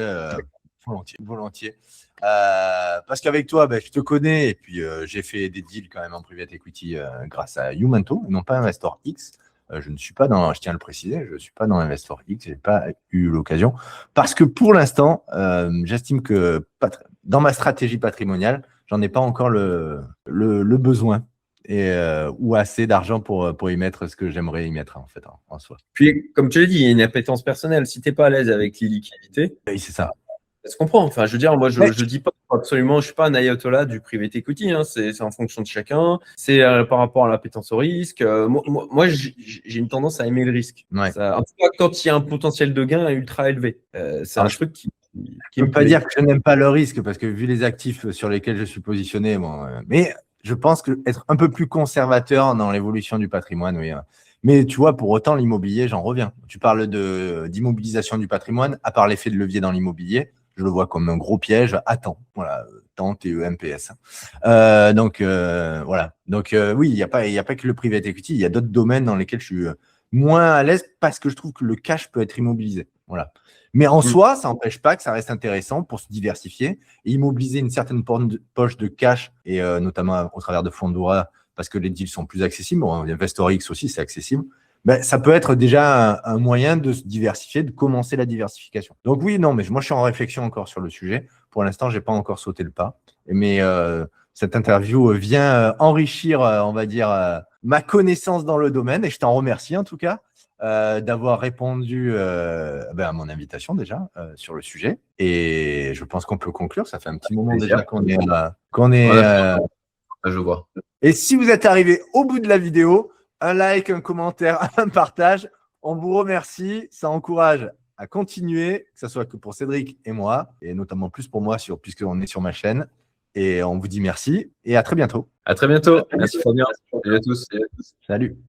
volontiers. Parce qu'avec toi, je te connais, et puis j'ai fait des deals quand même en private equity grâce à Youmanto, non pas Investor X. Je ne suis pas dans, je tiens à le préciser, je ne suis pas dans Investor X, je n'ai pas eu l'occasion. Parce que pour l'instant, j'estime que dans ma stratégie patrimoniale, j'en ai pas encore le besoin. ou assez d'argent pour y mettre ce que j'aimerais y mettre en fait en soi. Puis, comme tu l'as dit, il y a une appétence personnelle. Si tu n'es pas à l'aise avec les liquidités, Oui, c'est ça. ça se comprend. Enfin, je veux dire, moi, je dis pas absolument, je suis pas un ayatollah du private equity. Hein. C'est en fonction de chacun. C'est par rapport à l'appétence au risque. Moi, j'ai une tendance à aimer le risque. Ouais. Ça, en tout cas, quand il y a un potentiel de gain ultra élevé, c'est un truc qui je ne peux pas dire que je n'aime pas le risque parce que vu les actifs sur lesquels je suis positionné, bon, mais je pense que être un peu plus conservateur dans l'évolution du patrimoine, oui. Mais tu vois, pour autant, l'immobilier, j'en reviens. Tu parles d'immobilisation du patrimoine, à part l'effet de levier dans l'immobilier, je le vois comme un gros piège. Attends, voilà, temps, TEMPS. Donc, voilà. Donc, oui, il n'y a pas que le private equity, il y a d'autres domaines dans lesquels je suis moins à l'aise parce que je trouve que le cash peut être immobilisé. Voilà. Mais en soi, ça n'empêche pas que ça reste intéressant pour se diversifier et immobiliser une certaine poche de cash, et notamment au travers de fonds d'Oura, parce que les deals sont plus accessibles. Bon, InvestorX aussi, c'est accessible. Ben, ça peut être déjà un moyen de se diversifier, de commencer la diversification. Donc oui, non, mais moi, je suis en réflexion encore sur le sujet. Pour l'instant, je n'ai pas encore sauté le pas. Mais cette interview vient enrichir, on va dire, ma connaissance dans le domaine, et je t'en remercie en tout cas. D'avoir répondu à mon invitation déjà sur le sujet. Et je pense qu'on peut conclure. Ça fait un petit moment déjà qu'on est. Je vois. Et si vous êtes arrivé au bout de la vidéo, un like, un commentaire, un partage, on vous remercie. Ça encourage à continuer, que ce soit que pour Cédric et moi, et notamment plus pour moi puisqu'on est sur ma chaîne. Et on vous dit merci et à très bientôt. À très bientôt. Merci Fabien. Salut à tous. Salut.